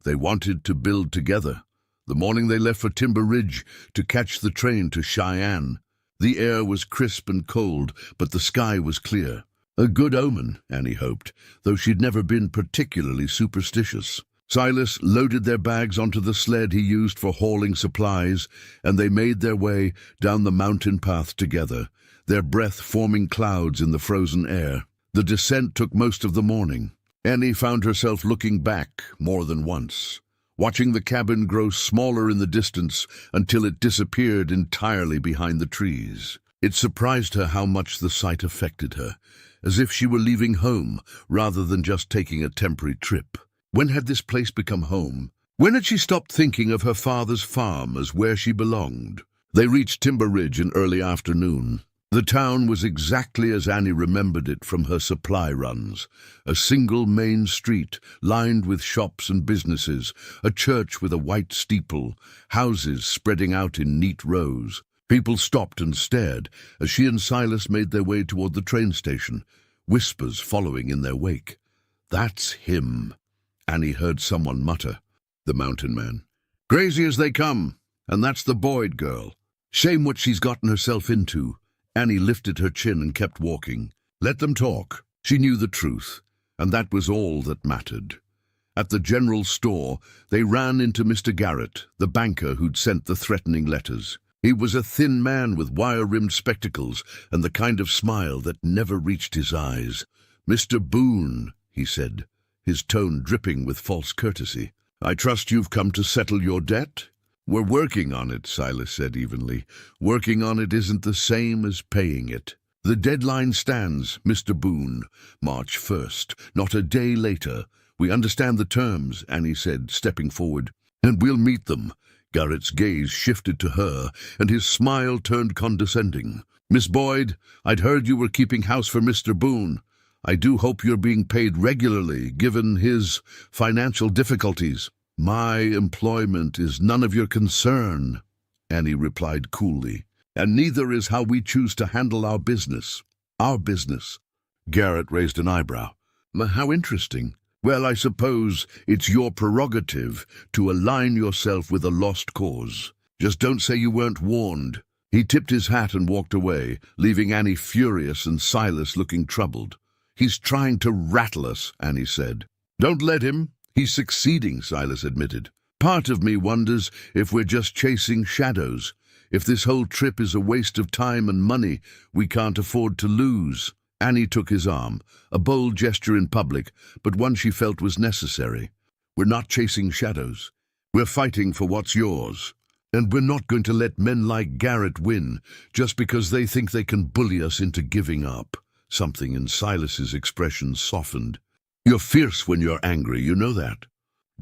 they wanted to build together. The morning they left for Timber Ridge to catch the train to Cheyenne, the air was crisp and cold, but the sky was clear. A good omen, Annie hoped, though she'd never been particularly superstitious. Silas loaded their bags onto the sled he used for hauling supplies, and they made their way down the mountain path together, their breath forming clouds in the frozen air. The descent took most of the morning. Annie found herself looking back more than once, watching the cabin grow smaller in the distance until it disappeared entirely behind the trees. It surprised her how much the sight affected her, as if she were leaving home rather than just taking a temporary trip. When had this place become home? When had she stopped thinking of her father's farm as where she belonged? They reached Timber Ridge in early afternoon. The town was exactly as Annie remembered it from her supply runs. A single main street, lined with shops and businesses, a church with a white steeple, houses spreading out in neat rows. People stopped and stared as she and Silas made their way toward the train station, whispers following in their wake. "That's him," Annie heard someone mutter. The mountain man. "Crazy as they come, and that's the Boyd girl. Shame what she's gotten herself into." Annie lifted her chin and kept walking. Let them talk. She knew the truth, and that was all that mattered. At the general store, they ran into Mr. Garrett, the banker who'd sent the threatening letters. He was a thin man with wire-rimmed spectacles and the kind of smile that never reached his eyes. "Mr. Boone," he said, his tone dripping with false courtesy. "I trust you've come to settle your debt?" "We're working on it," Silas said evenly. "Working on it isn't the same as paying it." "The deadline stands, Mr. Boone, March 1st, not a day later. We understand the terms," Annie said, stepping forward. "And we'll meet them." Garrett's gaze shifted to her, and his smile turned condescending. "Miss Boyd, I'd heard you were keeping house for Mr. Boone. I do hope you're being paid regularly, given his financial difficulties." "My employment is none of your concern," Annie replied coolly. "And neither is how we choose to handle our business." "Our business?" Garrett raised an eyebrow. "How interesting. Well, I suppose it's your prerogative to align yourself with a lost cause. Just don't say you weren't warned." He tipped his hat and walked away, leaving Annie furious and Silas looking troubled. "He's trying to rattle us," Annie said. "Don't let him. He's succeeding," Silas admitted. "Part of me wonders if we're just chasing shadows, if this whole trip is a waste of time and money we can't afford to lose." Annie took his arm, a bold gesture in public, but one she felt was necessary. "We're not chasing shadows. We're fighting for what's yours. And we're not going to let men like Garrett win just because they think they can bully us into giving up." Something in Silas's expression softened. "You're fierce when you're angry, you know that."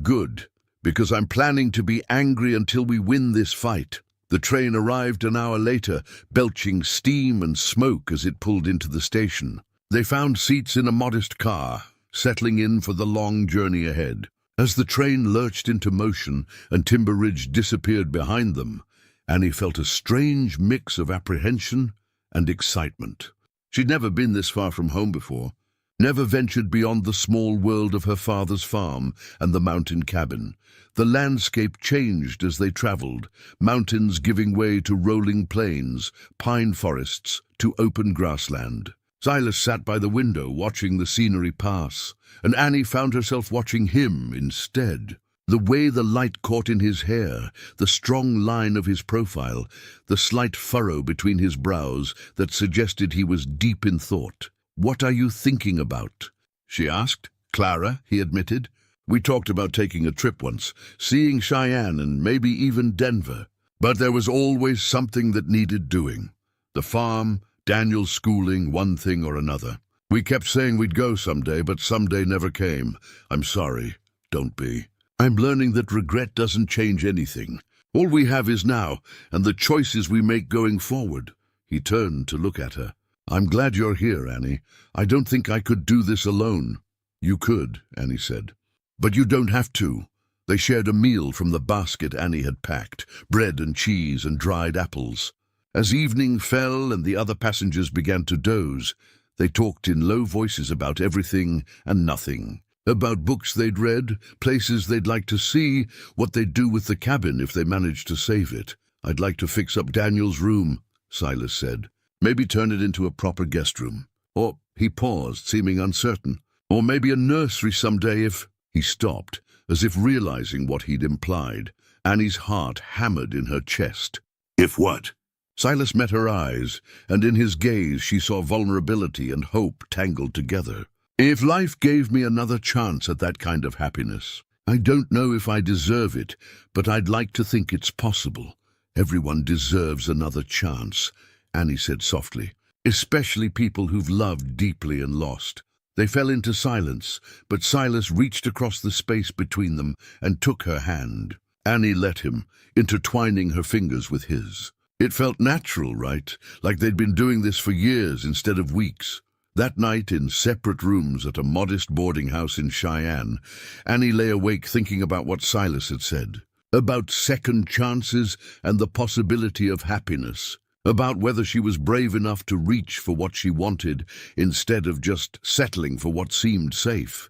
"Good, because I'm planning to be angry until we win this fight." The train arrived an hour later, belching steam and smoke as it pulled into the station. They found seats in a modest car, settling in for the long journey ahead. As the train lurched into motion and Timber Ridge disappeared behind them, Annie felt a strange mix of apprehension and excitement. She'd never been this far from home before, never ventured beyond the small world of her father's farm and the mountain cabin. The landscape changed as they traveled, mountains giving way to rolling plains, pine forests to open grassland. Silas sat by the window watching the scenery pass, and Annie found herself watching him instead. The way the light caught in his hair, the strong line of his profile, the slight furrow between his brows that suggested he was deep in thought. "What are you thinking about?" she asked. "Clara," he admitted. "We talked about taking a trip once, seeing Cheyenne and maybe even Denver. But there was always something that needed doing. The farm, Daniel's schooling, one thing or another. We kept saying we'd go someday, but someday never came. I'm sorry. Don't be. I'm learning that regret doesn't change anything. All we have is now, and the choices we make going forward." He turned to look at her. "I'm glad you're here, Annie. I don't think I could do this alone." "You could," Annie said. "But you don't have to." They shared a meal from the basket Annie had packed, bread and cheese and dried apples. As evening fell and the other passengers began to doze, they talked in low voices about everything and nothing. About books they'd read, places they'd like to see, what they'd do with the cabin if they managed to save it. "I'd like to fix up Daniel's room," Silas said. "Maybe turn it into a proper guest room. Or," he paused, seeming uncertain, "or maybe a nursery someday if—" He stopped, as if realizing what he'd implied. Annie's heart hammered in her chest. "If what?" Silas met her eyes, and in his gaze she saw vulnerability and hope tangled together. "If life gave me another chance at that kind of happiness. I don't know if I deserve it, but I'd like to think it's possible. Everyone deserves another chance," Annie said softly. especially people who've loved deeply and lost. They fell into silence, but Silas reached across the space between them and took her hand. Annie let him, intertwining her fingers with his. It felt natural, right? Like they'd been doing this for years instead of weeks. That night, in separate rooms at a modest boarding house in Cheyenne, Annie lay awake thinking about what Silas had said. About second chances and the possibility of happiness. About whether she was brave enough to reach for what she wanted instead of just settling for what seemed safe.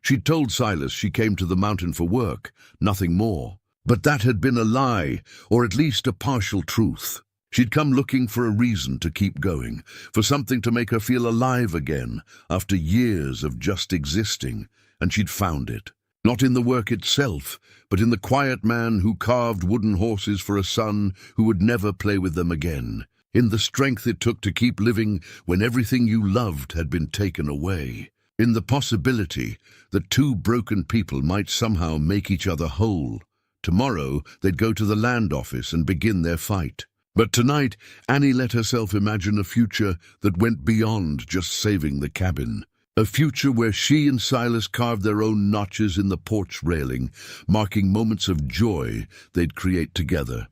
She'd told Silas she came to the mountain for work, nothing more. But that had been a lie, or at least a partial truth. She'd come looking for a reason to keep going, for something to make her feel alive again after years of just existing, and she'd found it. Not in the work itself, but in the quiet man who carved wooden horses for a son who would never play with them again. In the strength it took to keep living when everything you loved had been taken away. In the possibility that two broken people might somehow make each other whole. Tomorrow they'd go to the land office and begin their fight. But tonight, Annie let herself imagine a future that went beyond just saving the cabin. A future where she and Silas carved their own notches in the porch railing, marking moments of joy they'd create together.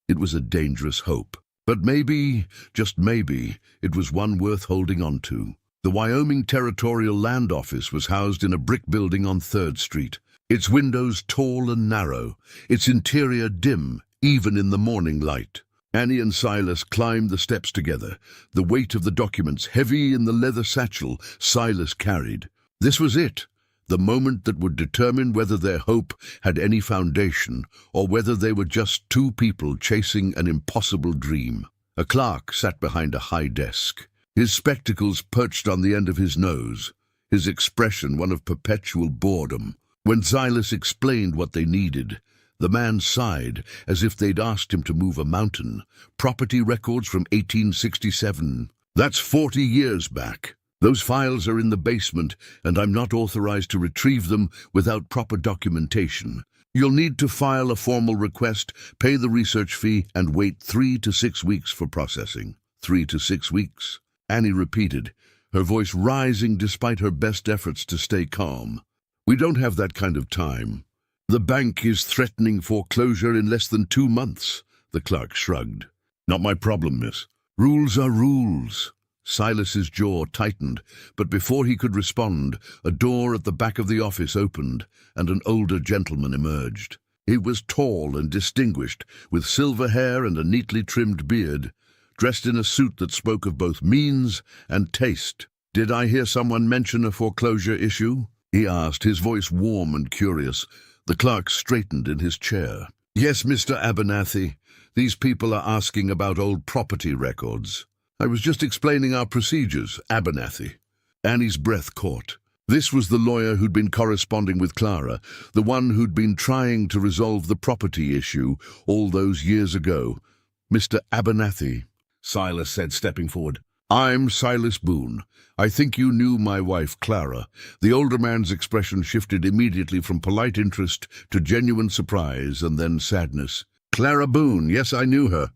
It was a dangerous hope. But maybe, just maybe, it was one worth holding on to. The Wyoming Territorial Land Office was housed in a brick building on 3rd Street. Its windows tall and narrow, its interior dim, even in the morning light. Annie and Silas climbed the steps together, the weight of the documents heavy in the leather satchel Silas carried. This was it, the moment that would determine whether their hope had any foundation or whether they were just two people chasing an impossible dream. A clerk sat behind a high desk, his spectacles perched on the end of his nose, his expression one of perpetual boredom. When Silas explained what they needed, the man sighed as if they'd asked him to move a mountain. Property records from 1867. That's 40 years back. Those files are in the basement, and I'm not authorized to retrieve them without proper documentation. You'll need to file a formal request, pay the research fee, and wait 3 to 6 weeks for processing. 3 to 6 weeks, Annie repeated, her voice rising despite her best efforts to stay calm. We don't have that kind of time. The bank is threatening foreclosure in less than 2 months, the clerk shrugged. Not my problem, miss. Rules are rules. Silas's jaw tightened, but before he could respond, a door at the back of the office opened, and an older gentleman emerged. He was tall and distinguished, with silver hair and a neatly trimmed beard, dressed in a suit that spoke of both means and taste. Did I hear someone mention a foreclosure issue? He asked, his voice warm and curious. The clerk straightened in his chair. Yes, Mr. Abernathy. These people are asking about old property records. I was just explaining our procedures, Abernathy. Annie's breath caught. This was the lawyer who'd been corresponding with Clara, the one who'd been trying to resolve the property issue all those years ago. Mr. Abernathy, Silas said, stepping forward. I'm Silas Boone. I think you knew my wife, Clara. The older man's expression shifted immediately from polite interest to genuine surprise and then sadness. Clara Boone, yes, I knew her.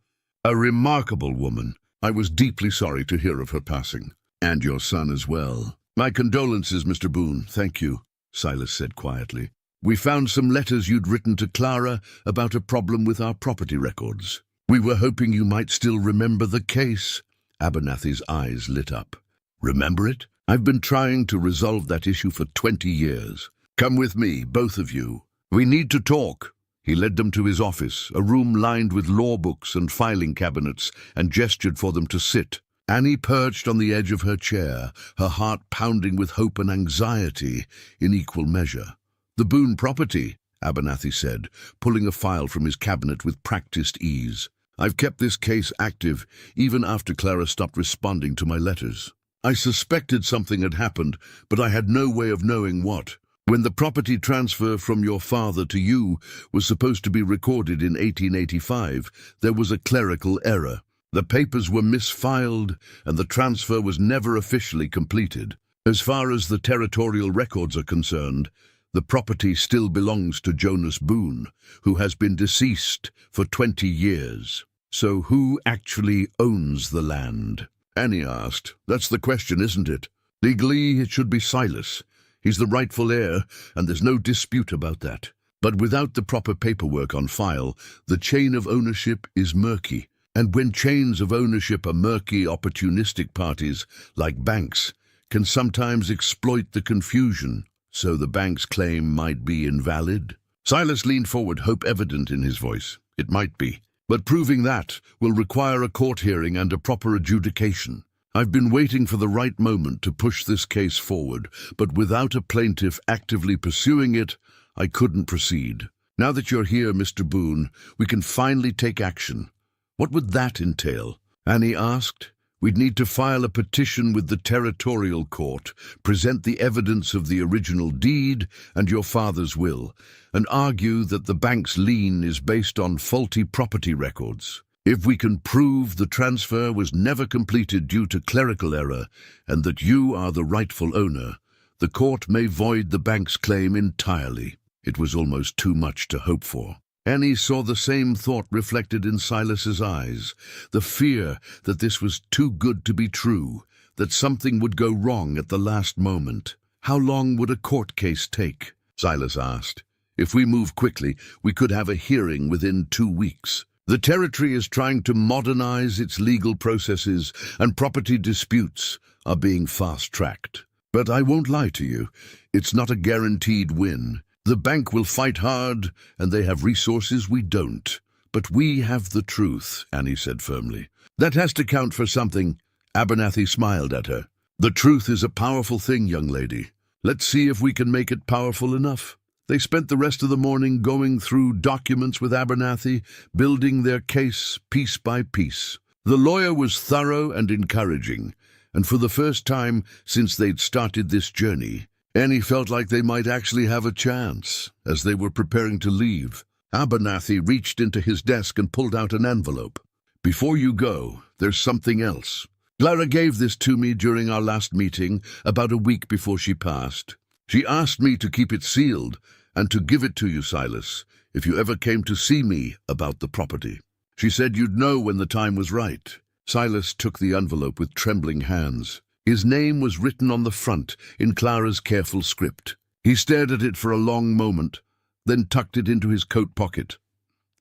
A remarkable woman. I was deeply sorry to hear of her passing. And your son as well. My condolences, Mr. Boone, thank you, Silas said quietly. We found some letters you'd written to Clara about a problem with our property records. We were hoping you might still remember the case. Abernathy's eyes lit up. Remember it? I've been trying to resolve that issue for 20 years. Come with me, both of you. We need to talk. He led them to his office, a room lined with law books and filing cabinets, and gestured for them to sit. Annie perched on the edge of her chair, her heart pounding with hope and anxiety in equal measure. The Boone property, Abernathy said, pulling a file from his cabinet with practiced ease. I've kept this case active, even after Clara stopped responding to my letters. I suspected something had happened, but I had no way of knowing what. When the property transfer from your father to you was supposed to be recorded in 1885, there was a clerical error. The papers were misfiled, and the transfer was never officially completed. As far as the territorial records are concerned, the property still belongs to Jonas Boone, who has been deceased for 20 years. So who actually owns the land? Annie asked. That's the question, isn't it? Legally, it should be Silas. He's the rightful heir, and there's no dispute about that. But without the proper paperwork on file, the chain of ownership is murky. And when chains of ownership are murky, opportunistic parties, like banks, can sometimes exploit the confusion, so the bank's claim might be invalid. Silas leaned forward, hope evident in his voice. It might be. But proving that will require a court hearing and a proper adjudication. I've been waiting for the right moment to push this case forward, but without a plaintiff actively pursuing it, I couldn't proceed. Now that you're here, Mr. Boone, we can finally take action. What would that entail? Annie asked. We'd need to file a petition with the territorial court, present the evidence of the original deed and your father's will, and argue that the bank's lien is based on faulty property records. If we can prove the transfer was never completed due to clerical error and that you are the rightful owner, the court may void the bank's claim entirely. It was almost too much to hope for. Annie saw the same thought reflected in Silas's eyes, the fear that this was too good to be true, that something would go wrong at the last moment. How long would a court case take? Silas asked. If we move quickly, we could have a hearing within 2 weeks. The territory is trying to modernize its legal processes, and property disputes are being fast-tracked. But I won't lie to you, it's not a guaranteed win. The bank will fight hard, and they have resources we don't. But we have the truth, Annie said firmly. That has to count for something. Abernathy smiled at her. The truth is a powerful thing, young lady. Let's see if we can make it powerful enough. They spent the rest of the morning going through documents with Abernathy, building their case piece by piece. The lawyer was thorough and encouraging, and for the first time since they'd started this journey, Annie felt like they might actually have a chance. As they were preparing to leave, Abernathy reached into his desk and pulled out an envelope. Before you go, there's something else. Clara gave this to me during our last meeting, about a week before she passed. She asked me to keep it sealed and to give it to you, Silas, if you ever came to see me about the property. She said you'd know when the time was right. Silas took the envelope with trembling hands. His name was written on the front in Clara's careful script. He stared at it for a long moment, then tucked it into his coat pocket.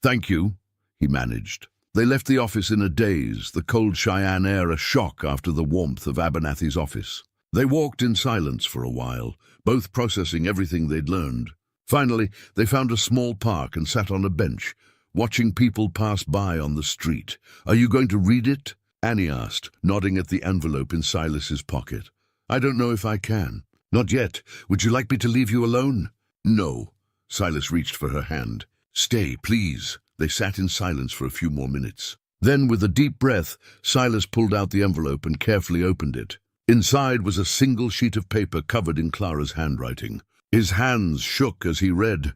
Thank you, he managed. They left the office in a daze, the cold Cheyenne air a shock after the warmth of Abernathy's office. They walked in silence for a while, both processing everything they'd learned. Finally, they found a small park and sat on a bench, watching people pass by on the street. Are you going to read it? Annie asked, nodding at the envelope in Silas's pocket. I don't know if I can. Not yet. Would you like me to leave you alone? No. Silas reached for her hand. Stay, please. They sat in silence for a few more minutes. Then, with a deep breath, Silas pulled out the envelope and carefully opened it. Inside was a single sheet of paper covered in Clara's handwriting. His hands shook as he read,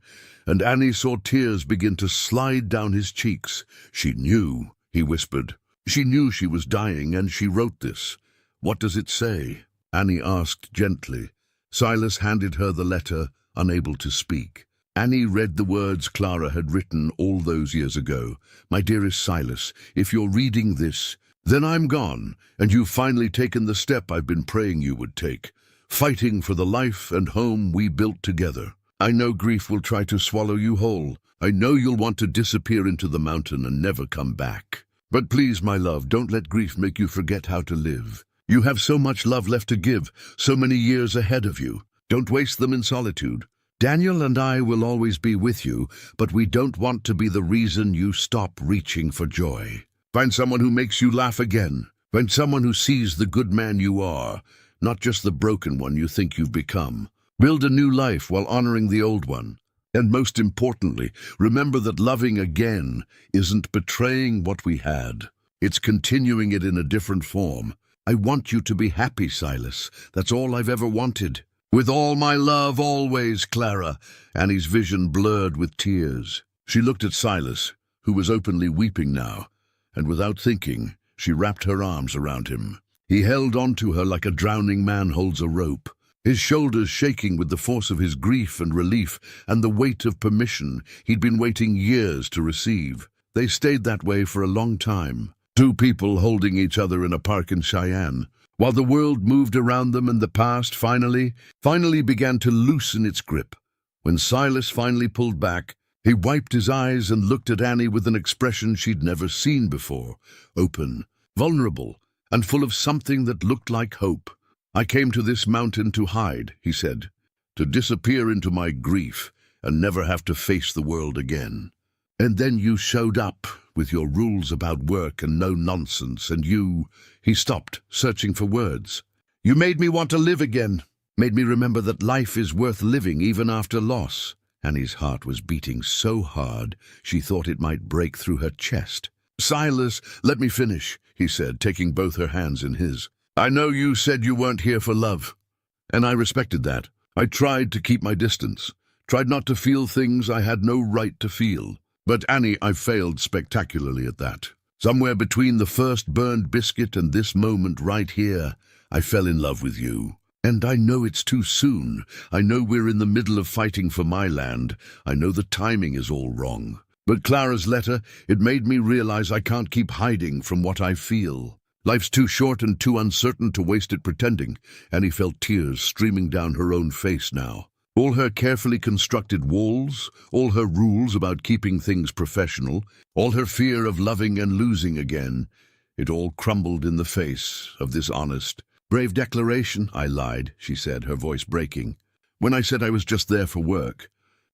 and Annie saw tears begin to slide down his cheeks. She knew, he whispered. She knew she was dying, and she wrote this. What does it say? Annie asked gently. Silas handed her the letter, unable to speak. Annie read the words Clara had written all those years ago. My dearest Silas, if you're reading this, then I'm gone, and you've finally taken the step I've been praying you would take, fighting for the life and home we built together. I know grief will try to swallow you whole. I know you'll want to disappear into the mountain and never come back. But please, my love, don't let grief make you forget how to live. You have so much love left to give, so many years ahead of you. Don't waste them in solitude. Daniel and I will always be with you, but we don't want to be the reason you stop reaching for joy. Find someone who makes you laugh again. Find someone who sees the good man you are, not just the broken one you think you've become. Build a new life while honoring the old one. And most importantly, remember that loving again isn't betraying what we had. It's continuing it in a different form. I want you to be happy, Silas. That's all I've ever wanted. With all my love, always, Clara. Annie's vision blurred with tears. She looked at Silas, who was openly weeping now, and without thinking, she wrapped her arms around him. He held on to her like a drowning man holds a rope, his shoulders shaking with the force of his grief and relief and the weight of permission he'd been waiting years to receive. They stayed that way for a long time, Two people holding each other in a park in Cheyenne, while the world moved around them and the past finally began to loosen its grip. When Silas finally pulled back, he wiped his eyes and looked at Annie with an expression she'd never seen before, open, vulnerable, and full of something that looked like hope. "I came to this mountain to hide," he said, "to disappear into my grief and never have to face the world again. And then you showed up with your rules about work and no nonsense, and you—" He stopped, searching for words. "You made me want to live again, made me remember that life is worth living even after loss." Annie's heart was beating so hard she thought it might break through her chest. "Silas, let me finish," he said, taking both her hands in his. "I know you said you weren't here for love, and I respected that. I tried to keep my distance, tried not to feel things I had no right to feel. But Annie, I failed spectacularly at that. Somewhere between the first burned biscuit and this moment right here, I fell in love with you. And I know it's too soon. I know we're in the middle of fighting for my land. I know the timing is all wrong. But Clara's letter, it made me realize I can't keep hiding from what I feel. Life's too short and too uncertain to waste it pretending." Annie felt tears streaming down her own face now. All her carefully constructed walls, all her rules about keeping things professional, all her fear of loving and losing again, it all crumbled in the face of this honest, brave declaration. "I lied," she said, her voice breaking. "When I said I was just there for work,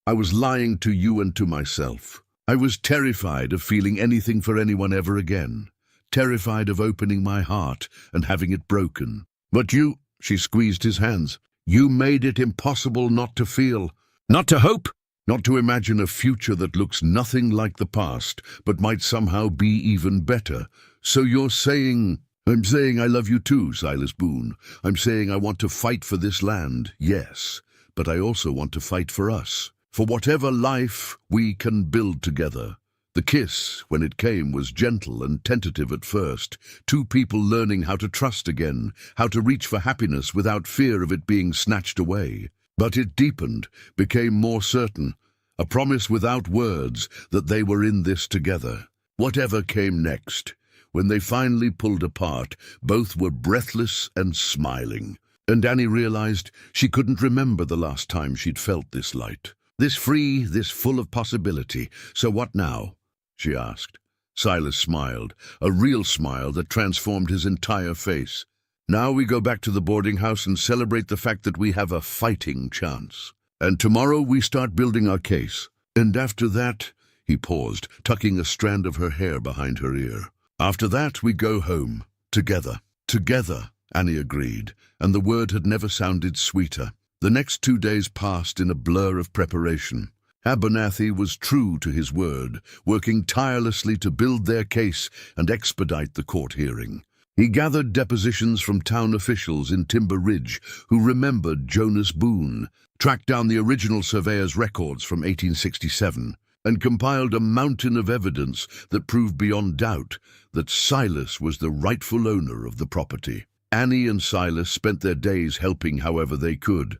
I was lying to you and to myself. I was terrified of feeling anything for anyone ever again, terrified of opening my heart and having it broken. But you—" she squeezed his hands, "you made it impossible not to feel, not to hope, not to imagine a future that looks nothing like the past, but might somehow be even better. So you're saying—" "I'm saying I love you too, Silas Boone. I'm saying I want to fight for this land, yes, but I also want to fight for us, for whatever life we can build together." The kiss, when it came, was gentle and tentative at first, two people learning how to trust again, how to reach for happiness without fear of it being snatched away. But it deepened, became more certain, a promise without words that they were in this together. Whatever came next, when they finally pulled apart, both were breathless and smiling. And Annie realized she couldn't remember the last time she'd felt this light, this free, this full of possibility. "So what now?" she asked. Silas smiled, a real smile that transformed his entire face. "Now we go back to the boarding house and celebrate the fact that we have a fighting chance. And tomorrow we start building our case. And after that—" he paused, tucking a strand of her hair behind her ear. "After that we go home, together." "Together," Annie agreed, and the word had never sounded sweeter. The next 2 days passed in a blur of preparation. Abernathy was true to his word, working tirelessly to build their case and expedite the court hearing. He gathered depositions from town officials in Timber Ridge who remembered Jonas Boone, tracked down the original surveyor's records from 1867, and compiled a mountain of evidence that proved beyond doubt that Silas was the rightful owner of the property. Annie and Silas spent their days helping however they could,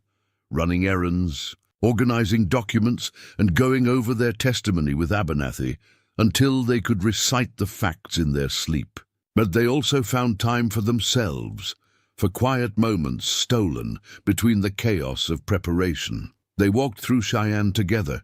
running errands, organizing documents, and going over their testimony with Abernathy until they could recite the facts in their sleep. But they also found time for themselves, for quiet moments stolen between the chaos of preparation. They walked through Cheyenne together,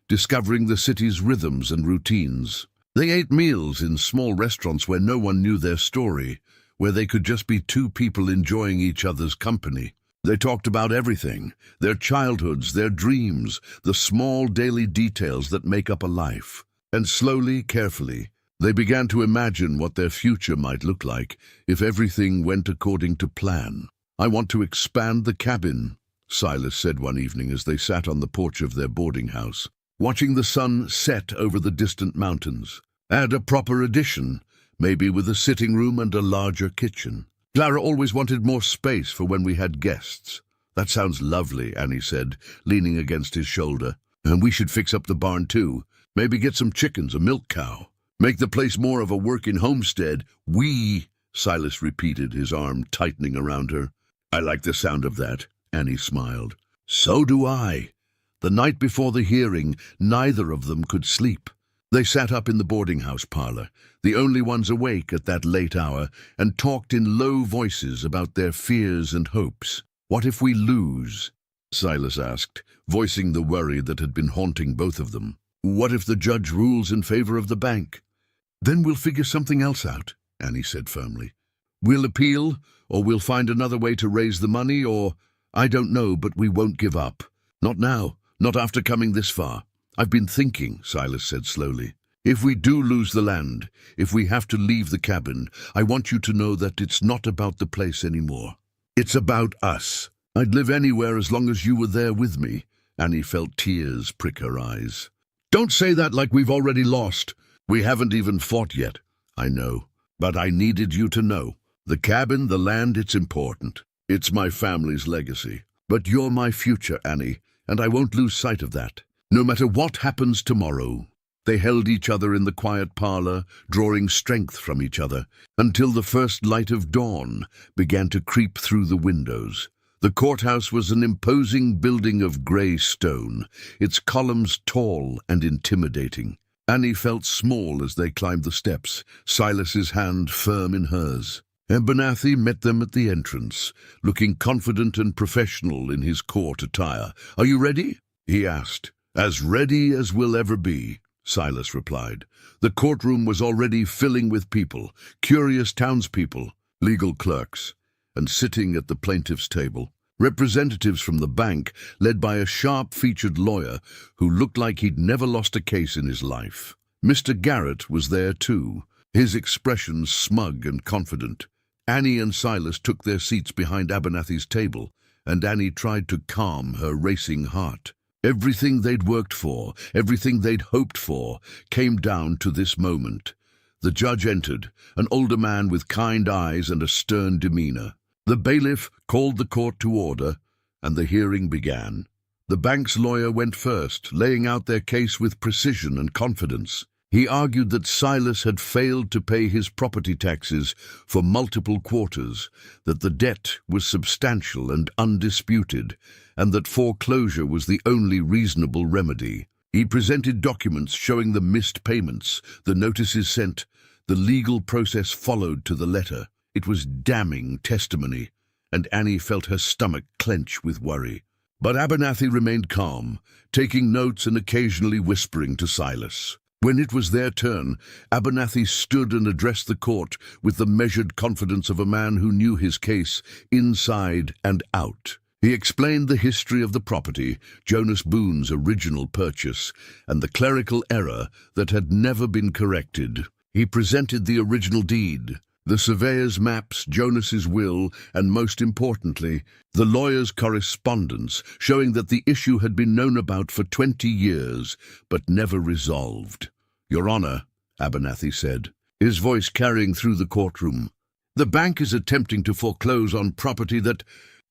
discovering the city's rhythms and routines. They ate meals in small restaurants where no one knew their story, where they could just be two people enjoying each other's company. They talked about everything, their childhoods, their dreams, the small daily details that make up a life. And slowly, carefully, they began to imagine what their future might look like if everything went according to plan. "I want to expand the cabin," Silas said one evening as they sat on the porch of their boarding house, watching the sun set over the distant mountains. "Add a proper addition, maybe with a sitting room and a larger kitchen. Clara always wanted more space for when we had guests." "That sounds lovely," Annie said, leaning against his shoulder. "And we should fix up the barn too. Maybe get some chickens, a milk cow. Make the place more of a working homestead." "We," Silas repeated, his arm tightening around her. "I like the sound of that," Annie smiled. "So do I." The night before the hearing, neither of them could sleep. They sat up in the boarding-house parlor, the only ones awake at that late hour, and talked in low voices about their fears and hopes. "What if we lose?" Silas asked, voicing the worry that had been haunting both of them. "What if the judge rules in favor of the bank?" "Then we'll figure something else out," Annie said firmly. "We'll appeal, or we'll find another way to raise the money, or I don't know, but we won't give up. Not now, not after coming this far. I've been thinking," Silas said slowly. "If we do lose the land, if we have to leave the cabin, I want you to know that it's not about the place anymore. It's about us. I'd live anywhere as long as you were there with me." Annie felt tears prick her eyes. "Don't say that like we've already lost. We haven't even fought yet." "I know, but I needed you to know. The cabin, the land, it's important. It's my family's legacy. But you're my future, Annie, and I won't lose sight of that. No matter what happens tomorrow." They held each other in the quiet parlor, drawing strength from each other, until the first light of dawn began to creep through the windows. The courthouse was an imposing building of gray stone, its columns tall and intimidating. Annie felt small as they climbed the steps, Silas's hand firm in hers. Abernathy met them at the entrance, looking confident and professional in his court attire. "Are you ready?" he asked. "As ready as we'll ever be," Silas replied. The courtroom was already filling with people, curious townspeople, legal clerks, and sitting at the plaintiff's table, representatives from the bank, led by a sharp-featured lawyer who looked like he'd never lost a case in his life. Mr. Garrett was there too, his expression smug and confident. Annie and Silas took their seats behind Abernathy's table, and Annie tried to calm her racing heart. Everything they'd worked for, everything they'd hoped for, came down to this moment. The judge entered, an older man with kind eyes and a stern demeanor. The bailiff called the court to order, and the hearing began. The bank's lawyer went first, laying out their case with precision and confidence. He argued that Silas had failed to pay his property taxes for multiple quarters, that the debt was substantial and undisputed, and that foreclosure was the only reasonable remedy. He presented documents showing the missed payments, the notices sent, the legal process followed to the letter. It was damning testimony, and Annie felt her stomach clench with worry. But Abernathy remained calm, taking notes and occasionally whispering to Silas. When it was their turn, Abernathy stood and addressed the court with the measured confidence of a man who knew his case inside and out. He explained the history of the property, Jonas Boone's original purchase, and the clerical error that had never been corrected. He presented the original deed, the surveyor's maps, Jonas's will, and most importantly, the lawyer's correspondence, showing that the issue had been known about for 20 years, but never resolved. "Your Honor," Abernathy said, his voice carrying through the courtroom, "the bank is attempting to foreclose on property that,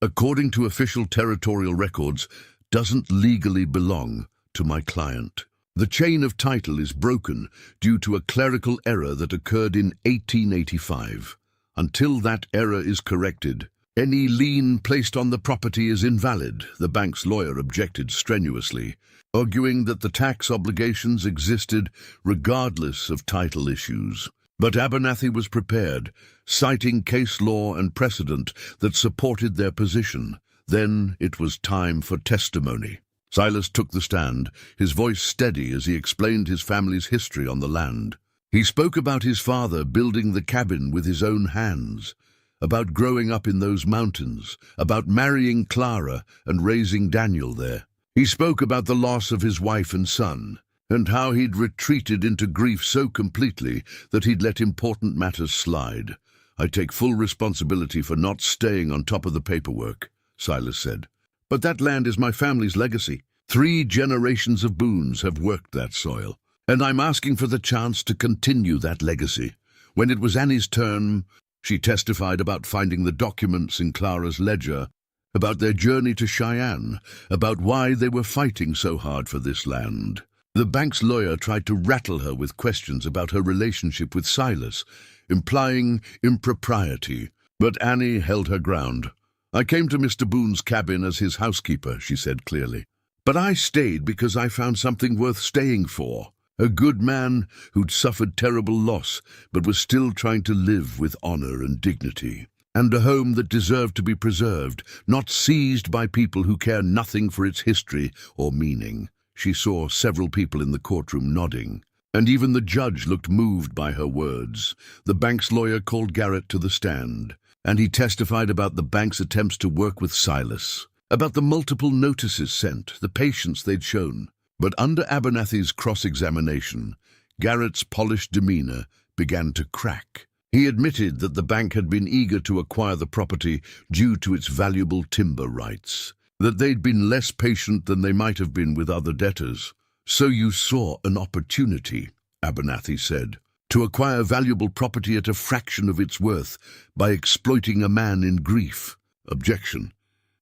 according to official territorial records, doesn't legally belong to my client. The chain of title is broken due to a clerical error that occurred in 1885. Until that error is corrected, any lien placed on the property is invalid," the bank's lawyer objected strenuously, arguing that the tax obligations existed regardless of title issues. But Abernathy was prepared, citing case law and precedent that supported their position. Then it was time for testimony. Silas took the stand, his voice steady as he explained his family's history on the land. He spoke about his father building the cabin with his own hands, about growing up in those mountains, about marrying Clara and raising Daniel there. He spoke about the loss of his wife and son, and how he'd retreated into grief so completely that he'd let important matters slide. "I take full responsibility for not staying on top of the paperwork," Silas said. "But that land is my family's legacy. 3 generations of Boones have worked that soil, and I'm asking for the chance to continue that legacy." When it was Annie's turn, she testified about finding the documents in Clara's ledger, about their journey to Cheyenne, about why they were fighting so hard for this land. The bank's lawyer tried to rattle her with questions about her relationship with Silas, implying impropriety, but Annie held her ground. "I came to Mr. Boone's cabin as his housekeeper," she said clearly. "But I stayed because I found something worth staying for. A good man who'd suffered terrible loss but was still trying to live with honor and dignity. And a home that deserved to be preserved, not seized by people who care nothing for its history or meaning. She saw several people in the courtroom nodding, and even the judge looked moved by her words. The bank's lawyer called Garrett to the stand, and he testified about the bank's attempts to work with Silas, about the multiple notices sent, the patience they'd shown. But under Abernathy's cross-examination, Garrett's polished demeanor began to crack. He admitted that the bank had been eager to acquire the property due to its valuable timber rights, that they'd been less patient than they might have been with other debtors. "So you saw an opportunity," Abernathy said, "to acquire valuable property at a fraction of its worth by exploiting a man in grief." Objection.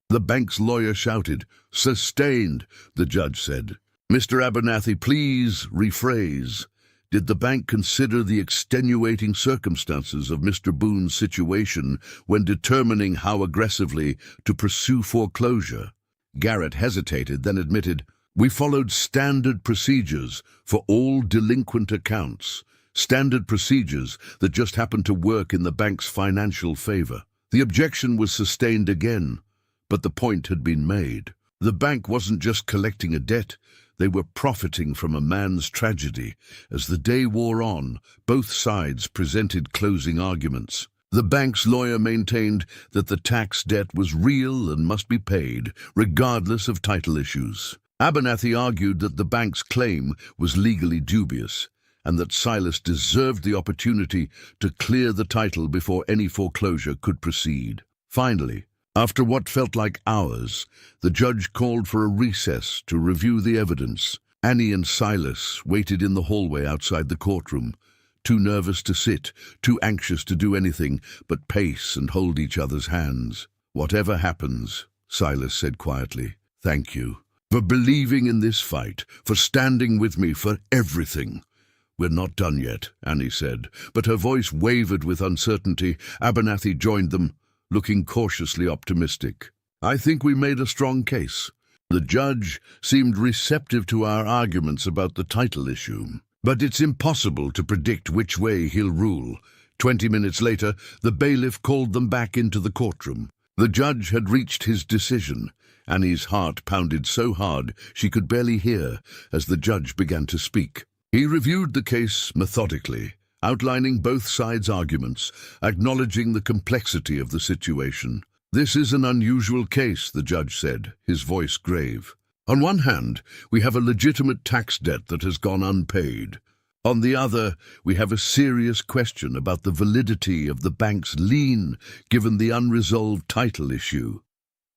The bank's lawyer shouted. "Sustained," the judge said. "Mr. Abernathy, please rephrase. Did the bank consider the extenuating circumstances of Mr. Boone's situation when determining how aggressively to pursue foreclosure?" Garrett hesitated, then admitted, "We followed standard procedures for all delinquent accounts, standard procedures that just happened to work in the bank's financial favor." The objection was sustained again, but the point had been made. The bank wasn't just collecting a debt, they were profiting from a man's tragedy. As the day wore on, both sides presented closing arguments. The bank's lawyer maintained that the tax debt was real and must be paid, regardless of title issues. Abernathy argued that the bank's claim was legally dubious, and that Silas deserved the opportunity to clear the title before any foreclosure could proceed. Finally, after what felt like hours, the judge called for a recess to review the evidence. Annie and Silas waited in the hallway outside the courtroom, too nervous to sit, too anxious to do anything but pace and hold each other's hands. "Whatever happens," Silas said quietly, "thank you for believing in this fight, for standing with me, for everything." "We're not done yet," Annie said, but her voice wavered with uncertainty. Abernathy joined them, looking cautiously optimistic. "I think we made a strong case." The judge seemed receptive to our arguments about the title issue. "But it's impossible to predict which way he'll rule." 20 minutes later, the bailiff called them back into the courtroom. The judge had reached his decision. Annie's heart pounded so hard she could barely hear as the judge began to speak. He reviewed the case methodically, outlining both sides' arguments, acknowledging the complexity of the situation. "This is an unusual case," the judge said, his voice grave. "On one hand, we have a legitimate tax debt that has gone unpaid. On the other, we have a serious question about the validity of the bank's lien, given the unresolved title issue."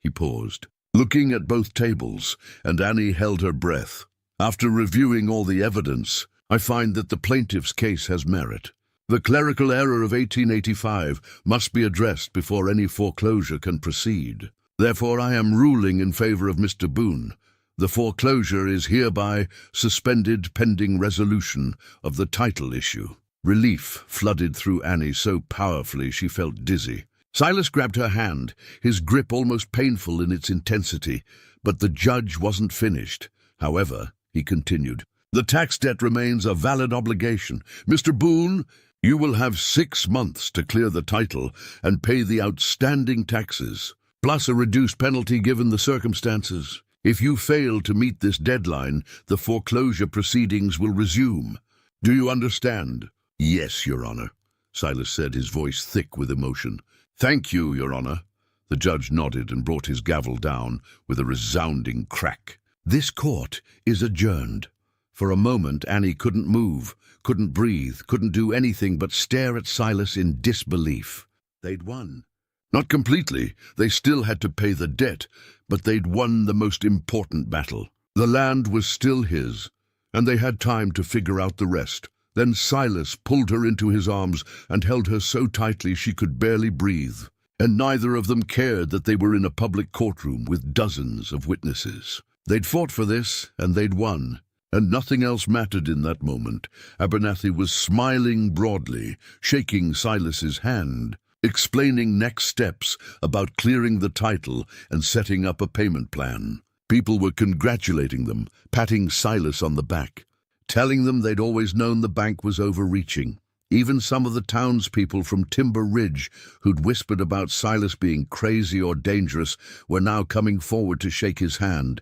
He paused, looking at both tables, and Annie held her breath. "After reviewing all the evidence, I find that the plaintiff's case has merit. The clerical error of 1885 must be addressed before any foreclosure can proceed. Therefore, I am ruling in favor of Mr. Boone. The foreclosure is hereby suspended pending resolution of the title issue." Relief flooded through Annie so powerfully she felt dizzy. Silas grabbed her hand, his grip almost painful in its intensity, but the judge wasn't finished. "However," he continued, "the tax debt remains a valid obligation. Mr. Boone, you will have 6 months to clear the title and pay the outstanding taxes, plus a reduced penalty given the circumstances. If you fail to meet this deadline, the foreclosure proceedings will resume. Do you understand?" "Yes, Your Honor," Silas said, his voice thick with emotion. "Thank you, Your Honor." The judge nodded and brought his gavel down with a resounding crack. "This court is adjourned." For a moment, Annie couldn't move, couldn't breathe, couldn't do anything but stare at Silas in disbelief. They'd won. Not completely. They still had to pay the debt, but they'd won the most important battle. The land was still his, and they had time to figure out the rest. Then Silas pulled her into his arms and held her so tightly she could barely breathe. And neither of them cared that they were in a public courtroom with dozens of witnesses. They'd fought for this, and they'd won. And nothing else mattered in that moment. Abernathy was smiling broadly, shaking Silas's hand, explaining next steps about clearing the title and setting up a payment plan. People were congratulating them, patting Silas on the back. telling them they'd always known the bank was overreaching. Even some of the townspeople from Timber Ridge, who'd whispered about Silas being crazy or dangerous, were now coming forward to shake his hand,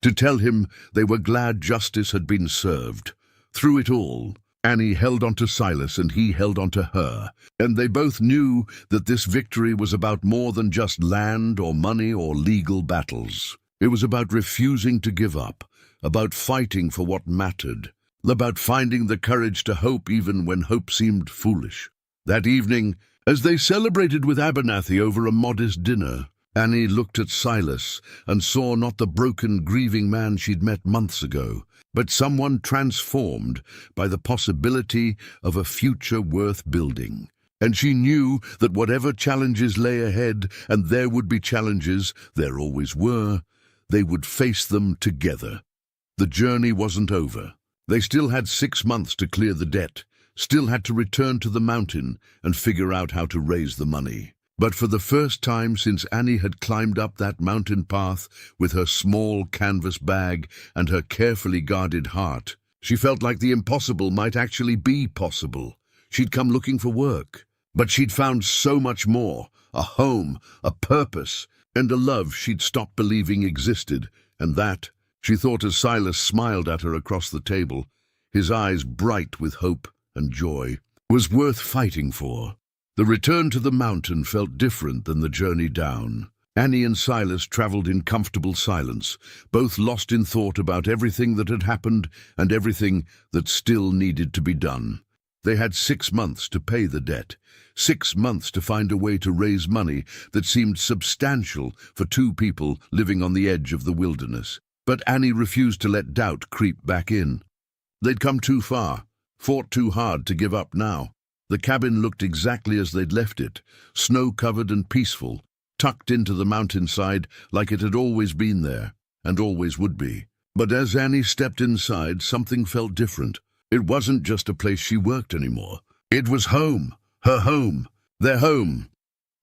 to tell him they were glad justice had been served. Through it all, Annie held on to Silas and he held on to her, and they both knew that this victory was about more than just land or money or legal battles. It was about refusing to give up, about fighting for what mattered, about finding the courage to hope even when hope seemed foolish. That evening, as they celebrated with Abernathy over a modest dinner, Annie looked at Silas and saw not the broken, grieving man she'd met months ago, but someone transformed by the possibility of a future worth building. And she knew that whatever challenges lay ahead, and there would be challenges, there always were, they would face them together. The journey wasn't over. They still had 6 months to clear the debt, still had to return to the mountain and figure out how to raise the money. But for the first time since Annie had climbed up that mountain path with her small canvas bag and her carefully guarded heart, she felt like the impossible might actually be possible. She'd come looking for work, but she'd found so much more, a home, a purpose, and a love she'd stopped believing existed, and that, she thought as Silas smiled at her across the table, his eyes bright with hope and joy, was worth fighting for. The return to the mountain felt different than the journey down. Annie and Silas travelled in comfortable silence, both lost in thought about everything that had happened and everything that still needed to be done. They had 6 months to pay the debt, 6 months to find a way to raise money that seemed substantial for 2 people living on the edge of the wilderness. But Annie refused to let doubt creep back in. They'd come too far, fought too hard to give up now. The cabin looked exactly as they'd left it, snow-covered and peaceful, tucked into the mountainside like it had always been there, and always would be. But as Annie stepped inside, something felt different. It wasn't just a place she worked anymore. It was home, her home, their home.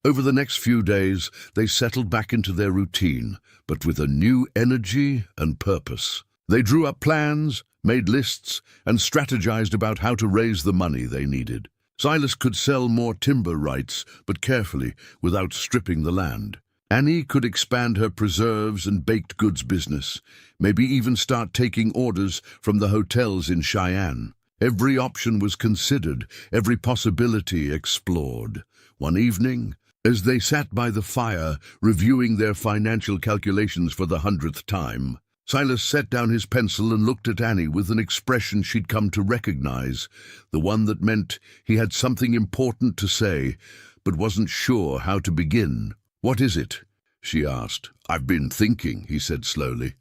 Over the next few days, they settled back into their routine, but with a new energy and purpose. They drew up plans, made lists, and strategized about how to raise the money they needed. Silas could sell more timber rights, but carefully, without stripping the land. Annie could expand her preserves and baked goods business, maybe even start taking orders from the hotels in Cheyenne. Every option was considered, every possibility explored. One evening, as they sat by the fire, reviewing their financial calculations for the 100th time, Silas set down his pencil and looked at Annie with an expression she'd come to recognize, the one that meant he had something important to say, but wasn't sure how to begin. "What is it?" she asked. "I've been thinking," he said slowly,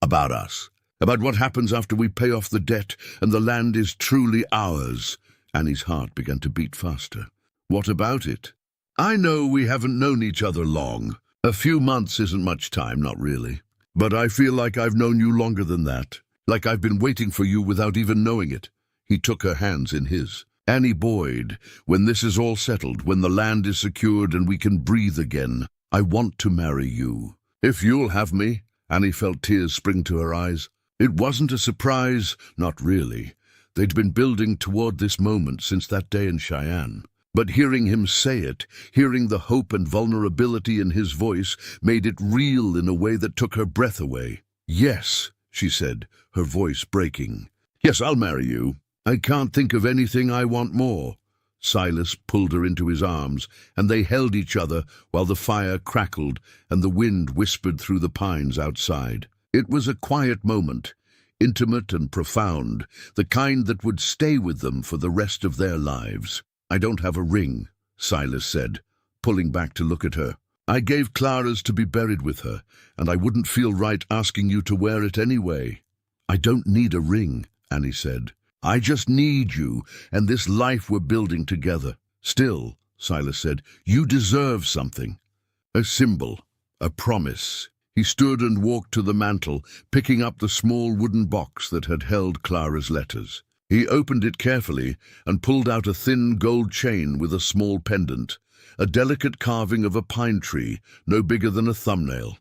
"about us, about what happens after we pay off the debt and the land is truly ours." Annie's heart began to beat faster. "What about it?" "I know we haven't known each other long. A few months isn't much time, not really. But I feel like I've known you longer than that, like I've been waiting for you without even knowing it." He took her hands in his. "Annie Boyd, when this is all settled, when the land is secured and we can breathe again, I want to marry you. If you'll have me." Annie felt tears spring to her eyes. It wasn't a surprise, not really. They'd been building toward this moment since that day in Cheyenne. But hearing him say it, hearing the hope and vulnerability in his voice, made it real in a way that took her breath away. "Yes," she said, her voice breaking. "Yes, I'll marry you. I can't think of anything I want more." Silas pulled her into his arms, and they held each other while the fire crackled and the wind whispered through the pines outside. It was a quiet moment, intimate and profound, the kind that would stay with them for the rest of their lives. "I don't have a ring," Silas said, pulling back to look at her. "I gave Clara's to be buried with her, and I wouldn't feel right asking you to wear it anyway." "I don't need a ring," Annie said. "I just need you and this life we're building together." "Still," Silas said, "you deserve something. A symbol, a promise." He stood and walked to the mantel, picking up the small wooden box that had held Clara's letters. He opened it carefully and pulled out a thin gold chain with a small pendant, a delicate carving of a pine tree, no bigger than a thumbnail.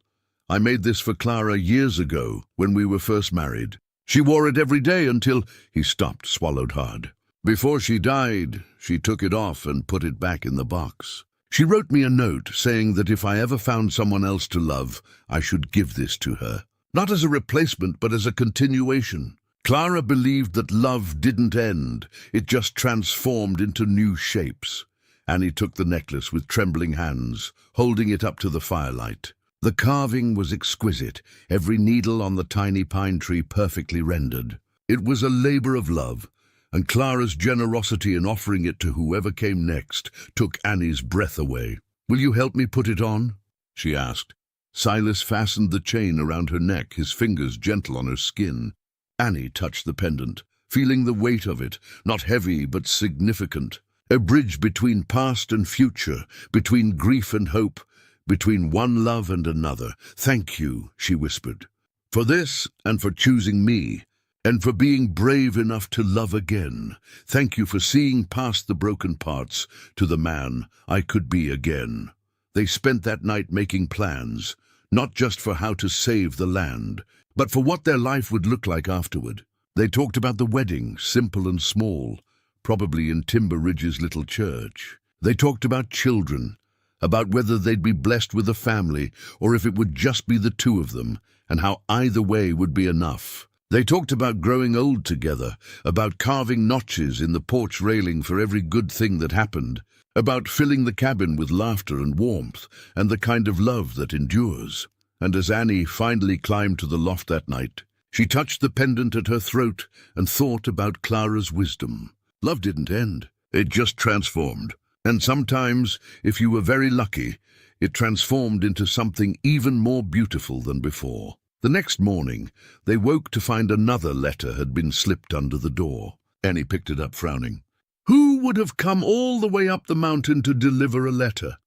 "I made this for Clara years ago, when we were first married. She wore it every day until he stopped, swallowed hard. Before she died, she took it off and put it back in the box. She wrote me a note saying that if I ever found someone else to love, I should give this to her. Not as a replacement, but as a continuation. Clara believed that love didn't end, it just transformed into new shapes. Annie took the necklace with trembling hands, holding it up to the firelight. The carving was exquisite, every needle on the tiny pine tree perfectly rendered. It was a labor of love, and Clara's generosity in offering it to whoever came next took Annie's breath away. "Will you help me put it on?" she asked. Silas fastened the chain around her neck, his fingers gentle on her skin. Annie touched the pendant, feeling the weight of it, not heavy but significant. A bridge between past and future, between grief and hope, between one love and another. "Thank you," she whispered, "for this and for choosing me, and for being brave enough to love again. Thank you for seeing past the broken parts to the man I could be again." They spent that night making plans, not just for how to save the land, but for what their life would look like afterward. They talked about the wedding, simple and small, probably in Timber Ridge's little church. They talked about children, about whether they'd be blessed with a family or if it would just be the two of them, and how either way would be enough. They talked about growing old together, about carving notches in the porch railing for every good thing that happened, about filling the cabin with laughter and warmth, and the kind of love that endures. And as Annie finally climbed to the loft that night, she touched the pendant at her throat and thought about Clara's wisdom. Love didn't end, it just transformed. And sometimes, if you were very lucky, it transformed into something even more beautiful than before. The next morning, they woke to find another letter had been slipped under the door. Annie picked it up, frowning. Who would have come all the way up the mountain to deliver a letter?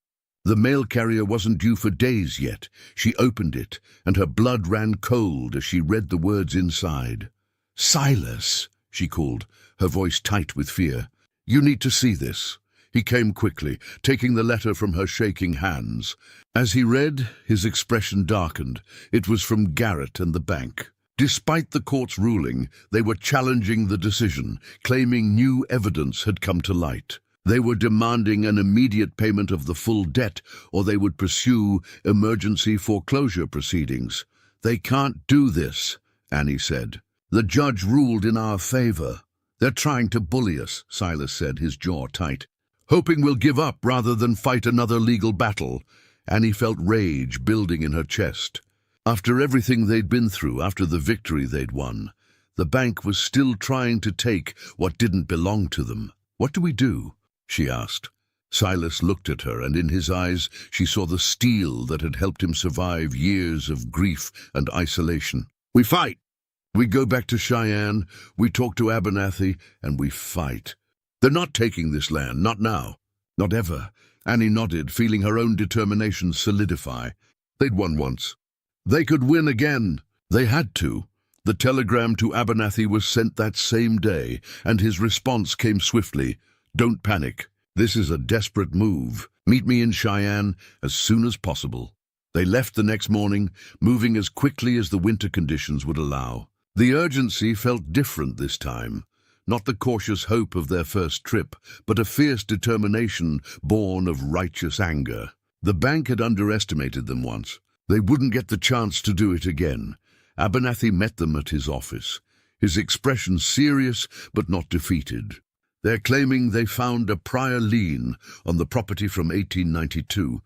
The mail carrier wasn't due for days yet. She opened it, and her blood ran cold as she read the words inside. "Silas," she called, her voice tight with fear. "You need to see this." He came quickly, taking the letter from her shaking hands. As he read, his expression darkened. It was from Garrett and the bank. Despite the court's ruling, they were challenging the decision, claiming new evidence had come to light. They were demanding an immediate payment of the full debt, or they would pursue emergency foreclosure proceedings. "They can't do this," Annie said. "The judge ruled in our favor." "They're trying to bully us," Silas said, his jaw tight. "Hoping we'll give up rather than fight another legal battle." Annie felt rage building in her chest. After everything they'd been through, after the victory they'd won, the bank was still trying to take what didn't belong to them. "What do we do?" she asked. Silas looked at her, and in his eyes she saw the steel that had helped him survive years of grief and isolation. "We fight. We go back to Cheyenne, we talk to Abernathy, and we fight. They're not taking this land, not now, not ever." Annie nodded, feeling her own determination solidify. They'd won once. They could win again. They had to. The telegram to Abernathy was sent that same day, and his response came swiftly. "Don't panic. This is a desperate move. Meet me in Cheyenne as soon as possible." They left the next morning, moving as quickly as the winter conditions would allow. The urgency felt different this time. Not the cautious hope of their first trip, but a fierce determination born of righteous anger. The bank had underestimated them once. They wouldn't get the chance to do it again. Abernathy met them at his office, his expression serious but not defeated. "They're claiming they found a prior lien on the property from 1892,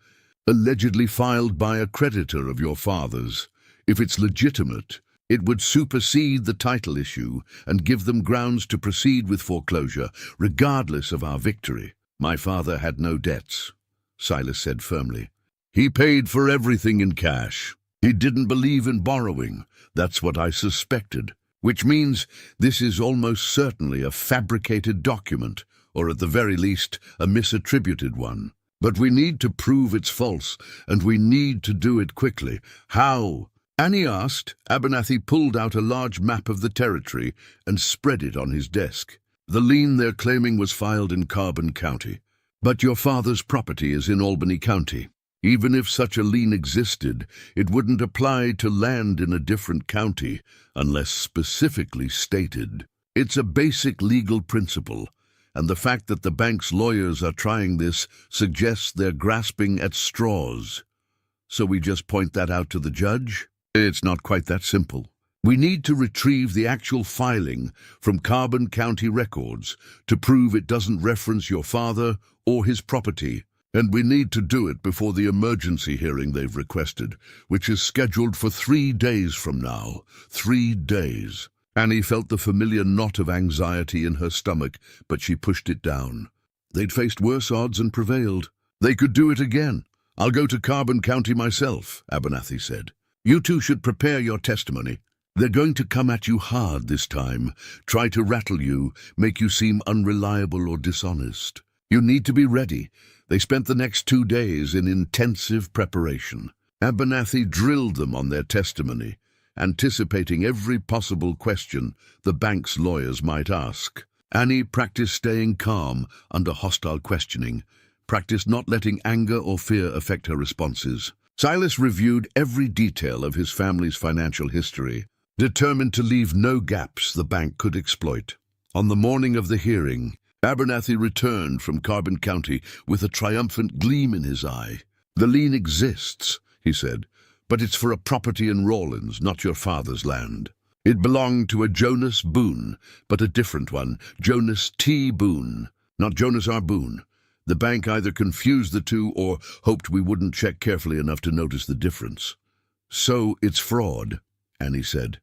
allegedly filed by a creditor of your father's. If it's legitimate, it would supersede the title issue and give them grounds to proceed with foreclosure, regardless of our victory." "My father had no debts," Silas said firmly. "He paid for everything in cash. He didn't believe in borrowing. That's what I suspected. Which means this is almost certainly a fabricated document, or at the very least, a misattributed one. But we need to prove it's false, and we need to do it quickly. How?" Annie asked. Abernathy pulled out a large map of the territory and spread it on his desk. "The lien they're claiming was filed in Carbon County, but your father's property is in Albany County. Even if such a lien existed, it wouldn't apply to land in a different county unless specifically stated. It's a basic legal principle, and the fact that the bank's lawyers are trying this suggests they're grasping at straws. So we just point that out to the judge? It's not quite that simple. We need to retrieve the actual filing from Carbon County records to prove it doesn't reference your father or his property. And we need to do it before the emergency hearing they've requested, which is scheduled for 3 days from now. 3 days. Annie felt the familiar knot of anxiety in her stomach, but she pushed it down. They'd faced worse odds and prevailed. They could do it again. I'll go to Carbon County myself, Abernathy said. You two should prepare your testimony. They're going to come at you hard this time, try to rattle you, make you seem unreliable or dishonest. You need to be ready. They spent the next 2 days in intensive preparation. Abernathy drilled them on their testimony, anticipating every possible question the bank's lawyers might ask. Annie practiced staying calm under hostile questioning, practiced not letting anger or fear affect her responses. Silas reviewed every detail of his family's financial history, determined to leave no gaps the bank could exploit. On the morning of the hearing, Abernathy returned from Carbon County with a triumphant gleam in his eye. The lien exists, he said, but it's for a property in Rawlins, not your father's land. It belonged to a Jonas Boone, but a different one, Jonas T. Boone, not Jonas R. Boone. The bank either confused the two or hoped we wouldn't check carefully enough to notice the difference. So it's fraud, Annie said.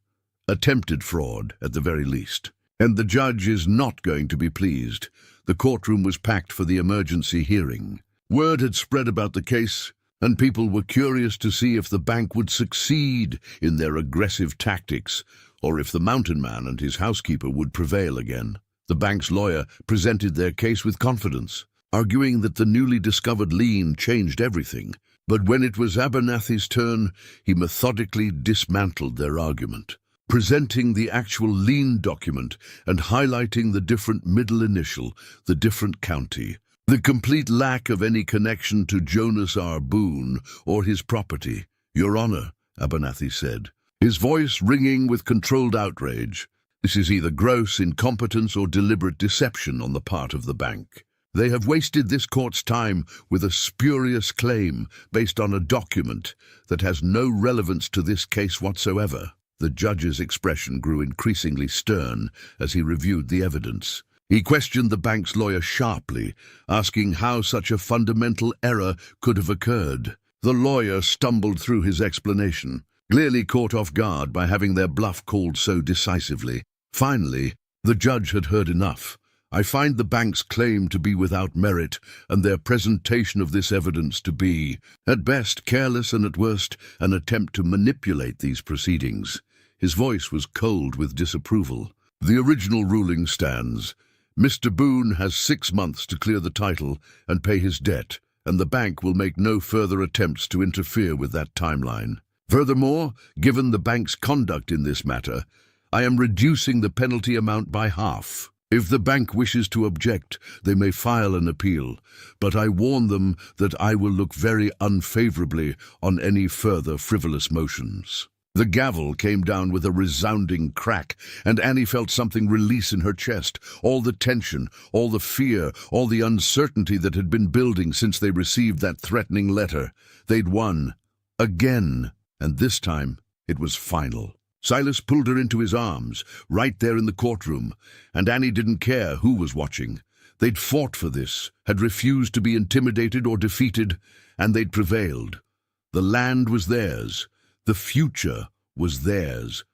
Attempted fraud, at the very least. And the judge is not going to be pleased. The courtroom was packed for the emergency hearing. Word had spread about the case, and people were curious to see if the bank would succeed in their aggressive tactics, or if the mountain man and his housekeeper would prevail again. The bank's lawyer presented their case with confidence, arguing that the newly discovered lien changed everything. But when it was Abernathy's turn, he methodically dismantled their argument, presenting the actual lien document and highlighting the different middle initial, the different county, the complete lack of any connection to Jonas R. Boone or his property. Your Honor, Abernathy said, his voice ringing with controlled outrage. This is either gross incompetence or deliberate deception on the part of the bank. They have wasted this court's time with a spurious claim based on a document that has no relevance to this case whatsoever. The judge's expression grew increasingly stern as he reviewed the evidence. He questioned the bank's lawyer sharply, asking how such a fundamental error could have occurred. The lawyer stumbled through his explanation, clearly caught off guard by having their bluff called so decisively. Finally, the judge had heard enough. I find the bank's claim to be without merit, and their presentation of this evidence to be, at best, careless and at worst, an attempt to manipulate these proceedings. His voice was cold with disapproval. The original ruling stands. Mr. Boone has 6 months to clear the title and pay his debt, and the bank will make no further attempts to interfere with that timeline. Furthermore, given the bank's conduct in this matter, I am reducing the penalty amount by half. If the bank wishes to object, they may file an appeal, but I warn them that I will look very unfavorably on any further frivolous motions. The gavel came down with a resounding crack, and Annie felt something release in her chest, all the tension, all the fear, all the uncertainty that had been building since they received that threatening letter. They'd won. Again. And this time, it was final. Silas pulled her into his arms, right there in the courtroom, and Annie didn't care who was watching. They'd fought for this, had refused to be intimidated or defeated, and they'd prevailed. The land was theirs. The future was theirs.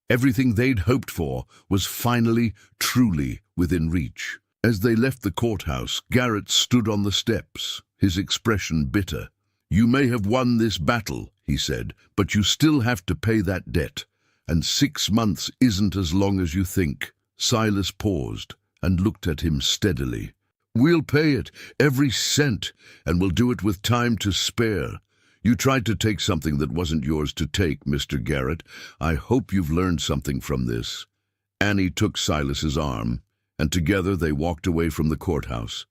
Everything they'd hoped for was finally, truly within reach. As they left the courthouse, Garrett stood on the steps, his expression bitter. "You may have won this battle," he said, "but you still have to pay that debt. And 6 months isn't as long as you think." Silas paused and looked at him steadily. "We'll pay it, every cent, and we'll do it with time to spare. You tried to take something that wasn't yours to take, Mr. Garrett. I hope you've learned something from this." Annie took Silas's arm, and together they walked away from the courthouse.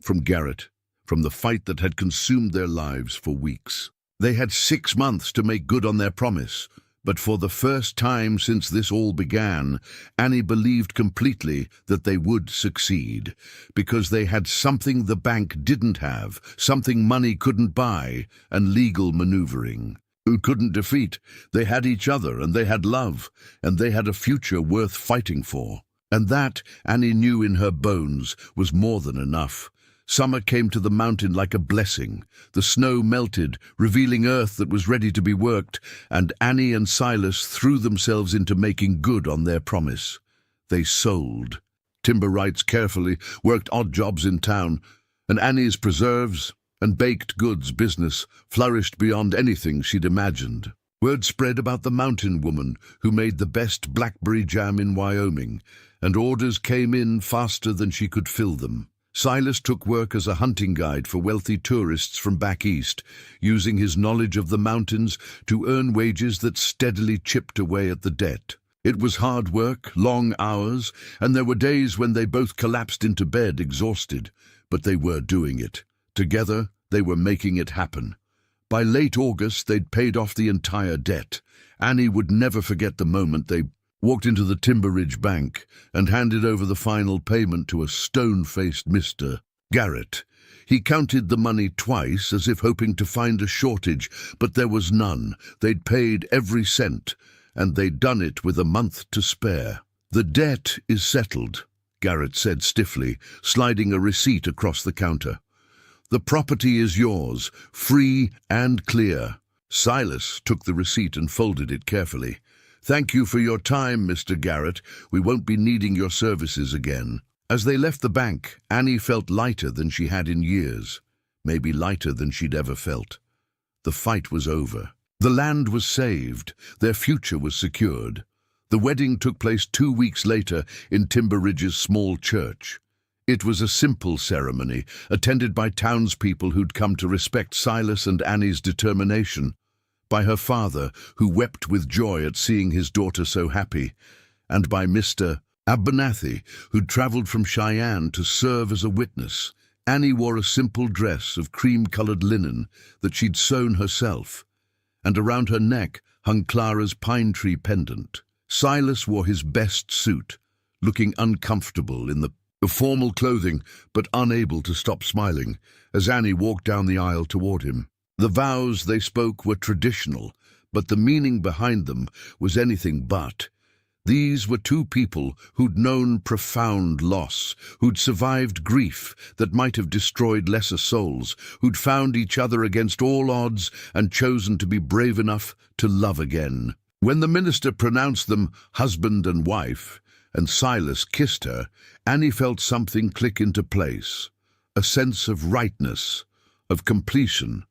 From Garrett, from the fight that had consumed their lives for weeks. They had 6 months to make good on their promise, but for the first time since this all began, Annie believed completely that they would succeed, because they had something the bank didn't have, something money couldn't buy, and legal maneuvering. Who couldn't defeat? They had each other, and they had love, and they had a future worth fighting for. And that, Annie knew in her bones, was more than enough. Summer came to the mountain like a blessing. The snow melted, revealing earth that was ready to be worked, and Annie and Silas threw themselves into making good on their promise. They sold. Timber rights carefully, worked odd jobs in town, and Annie's preserves and baked goods business flourished beyond anything she'd imagined. Word spread about the mountain woman who made the best blackberry jam in Wyoming, and orders came in faster than she could fill them. Silas took work as a hunting guide for wealthy tourists from back east, using his knowledge of the mountains to earn wages that steadily chipped away at the debt. It was hard work, long hours, and there were days when they both collapsed into bed exhausted, but they were doing it. Together, they were making it happen. By late August, they'd paid off the entire debt. Annie would never forget the moment they walked into the Timber Ridge Bank and handed over the final payment to a stone-faced Mr. Garrett. He counted the money twice, as if hoping to find a shortage, but there was none. They'd paid every cent, and they'd done it with a month to spare. "The debt is settled," Garrett said stiffly, sliding a receipt across the counter. "The property is yours, free and clear." Silas took the receipt and folded it carefully. "Thank you for your time, Mr. Garrett. We won't be needing your services again." As they left the bank, Annie felt lighter than she had in years, maybe lighter than she'd ever felt. The fight was over. The land was saved. Their future was secured. The wedding took place 2 weeks later in Timber Ridge's small church. It was a simple ceremony, attended by townspeople who'd come to respect Silas and Annie's determination, by her father, who wept with joy at seeing his daughter so happy, and by Mr. Abernathy, who'd travelled from Cheyenne to serve as a witness. Annie wore a simple dress of cream-coloured linen that she'd sewn herself, and around her neck hung Clara's pine tree pendant. Silas wore his best suit, looking uncomfortable in the formal clothing, but unable to stop smiling as Annie walked down the aisle toward him. The vows they spoke were traditional, but the meaning behind them was anything but. These were two people who'd known profound loss, who'd survived grief that might have destroyed lesser souls, who'd found each other against all odds and chosen to be brave enough to love again. When the minister pronounced them husband and wife, and Silas kissed her, Annie felt something click into place, a sense of rightness, of completion,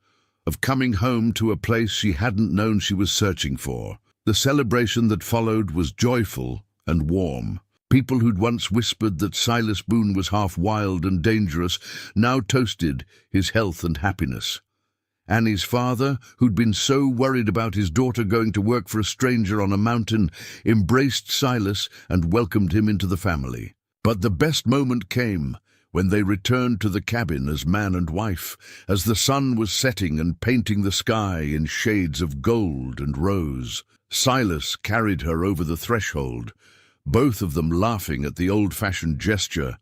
of coming home to a place she hadn't known she was searching for. The celebration that followed was joyful and warm. People who'd once whispered that Silas Boone was half wild and dangerous now toasted his health and happiness. Annie's father, who'd been so worried about his daughter going to work for a stranger on a mountain, embraced Silas and welcomed him into the family. But the best moment came when they returned to the cabin as man and wife, as the sun was setting and painting the sky in shades of gold and rose. Silas carried her over the threshold, both of them laughing at the old-fashioned gesture,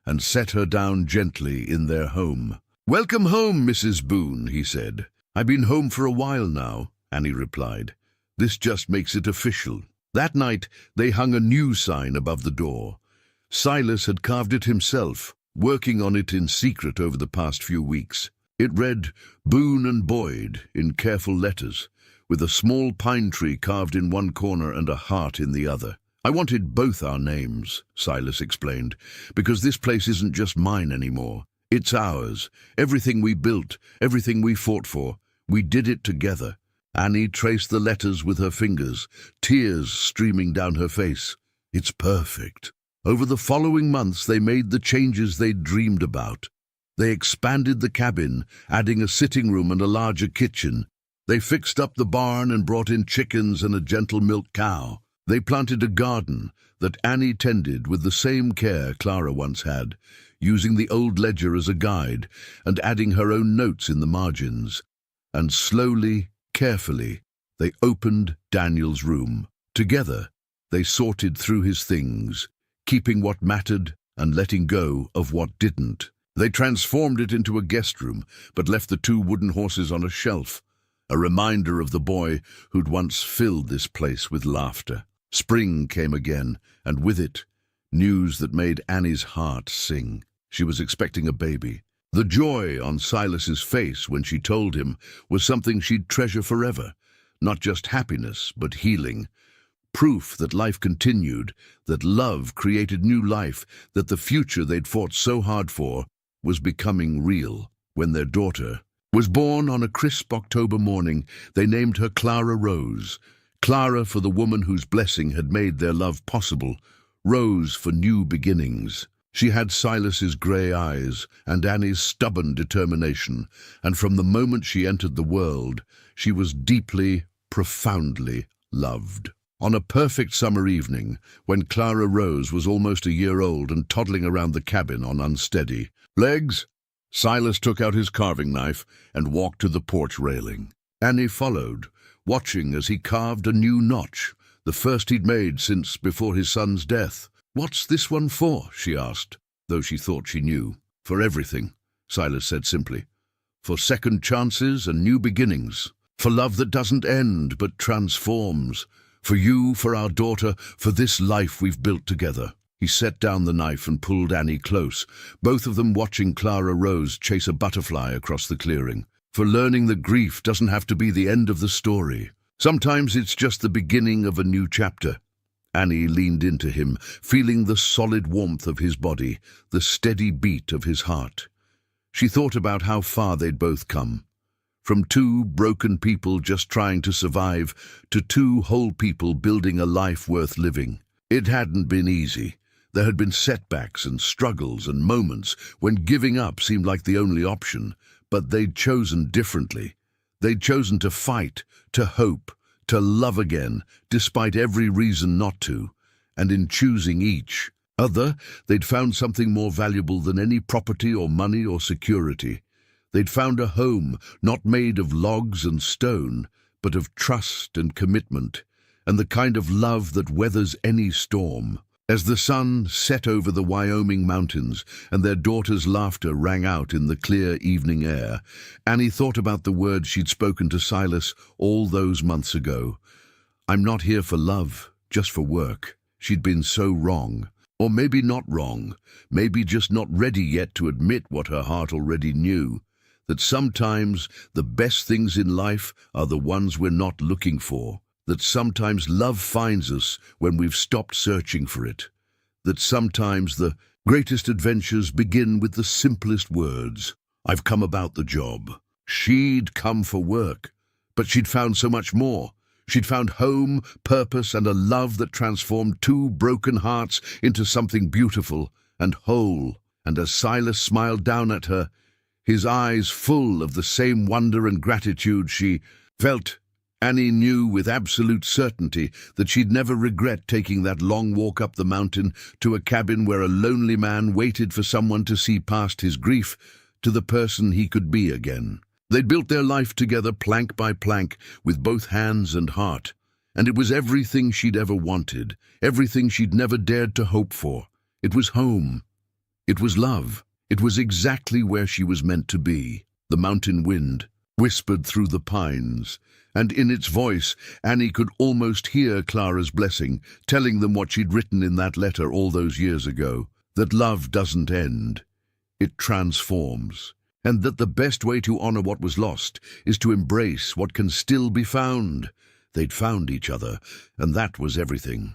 and set her down gently in their home. "Welcome home, Mrs. Boone," he said. "I've been home for a while now," Annie replied. "This just makes it official." That night, they hung a new sign above the door. Silas had carved it himself, working on it in secret over the past few weeks. It read, "Boone and Boyd," in careful letters, with a small pine tree carved in one corner and a heart in the other. "I wanted both our names," Silas explained, "because this place isn't just mine anymore. It's ours. Everything we built, everything we fought for, we did it together." Annie traced the letters with her fingers, tears streaming down her face. "It's perfect." Over the following months, they made the changes they'd dreamed about. They expanded the cabin, adding a sitting room and a larger kitchen. They fixed up the barn and brought in chickens and a gentle milk cow. They planted a garden that Annie tended with the same care Clara once had, using the old ledger as a guide and adding her own notes in the margins. And slowly, carefully, they opened Daniel's room. Together, they sorted through his things, keeping what mattered and letting go of what didn't. They transformed it into a guest room, but left the 2 wooden horses on a shelf, a reminder of the boy who'd once filled this place with laughter. Spring came again, and with it, news that made Annie's heart sing. She was expecting a baby. The joy on Silas's face when she told him was something she'd treasure forever. Not just happiness, but healing. Proof that life continued, that love created new life, that the future they'd fought so hard for was becoming real. When their daughter was born on a crisp October morning, they named her Clara Rose. Clara for the woman whose blessing had made their love possible. Rose for new beginnings. She had Silas's grey eyes and Annie's stubborn determination, and from the moment she entered the world, she was deeply, profoundly loved. On a perfect summer evening, when Clara Rose was almost a year old and toddling around the cabin on unsteady legs, Silas took out his carving knife and walked to the porch railing. Annie followed, watching as he carved a new notch, the first he'd made since before his son's death. "What's this one for?" she asked, though she thought she knew. "For everything," Silas said simply. "For second chances and new beginnings. For love that doesn't end but transforms. For you, for our daughter, for this life we've built together." He set down the knife and pulled Annie close, both of them watching Clara Rose chase a butterfly across the clearing. For learning that grief doesn't have to be the end of the story. Sometimes it's just the beginning of a new chapter. Annie leaned into him, feeling the solid warmth of his body, the steady beat of his heart. She thought about how far they'd both come. From 2 broken people just trying to survive to 2 whole people building a life worth living. It hadn't been easy. There had been setbacks and struggles and moments when giving up seemed like the only option, but they'd chosen differently. They'd chosen to fight, to hope, to love again, despite every reason not to. And in choosing each other, they'd found something more valuable than any property or money or security. They'd found a home not made of logs and stone, but of trust and commitment, and the kind of love that weathers any storm. As the sun set over the Wyoming mountains and their daughter's laughter rang out in the clear evening air, Annie thought about the words she'd spoken to Silas all those months ago. "I'm not here for love, just for work." She'd been so wrong. Or maybe not wrong, maybe just not ready yet to admit what her heart already knew. That sometimes the best things in life are the ones we're not looking for. That sometimes love finds us when we've stopped searching for it. That sometimes the greatest adventures begin with the simplest words. "I've come about the job." She'd come for work, but she'd found so much more. She'd found home, purpose, and a love that transformed 2 broken hearts into something beautiful and whole. And as Silas smiled down at her, his eyes full of the same wonder and gratitude she felt, Annie knew with absolute certainty that she'd never regret taking that long walk up the mountain to a cabin where a lonely man waited for someone to see past his grief to the person he could be again. They'd built their life together plank by plank with both hands and heart, and it was everything she'd ever wanted, everything she'd never dared to hope for. It was home. It was love. It was exactly where she was meant to be. The mountain wind whispered through the pines, and in its voice Annie could almost hear Clara's blessing, telling them what she'd written in that letter all those years ago, that love doesn't end, it transforms, and that the best way to honor what was lost is to embrace what can still be found. They'd found each other, and that was everything.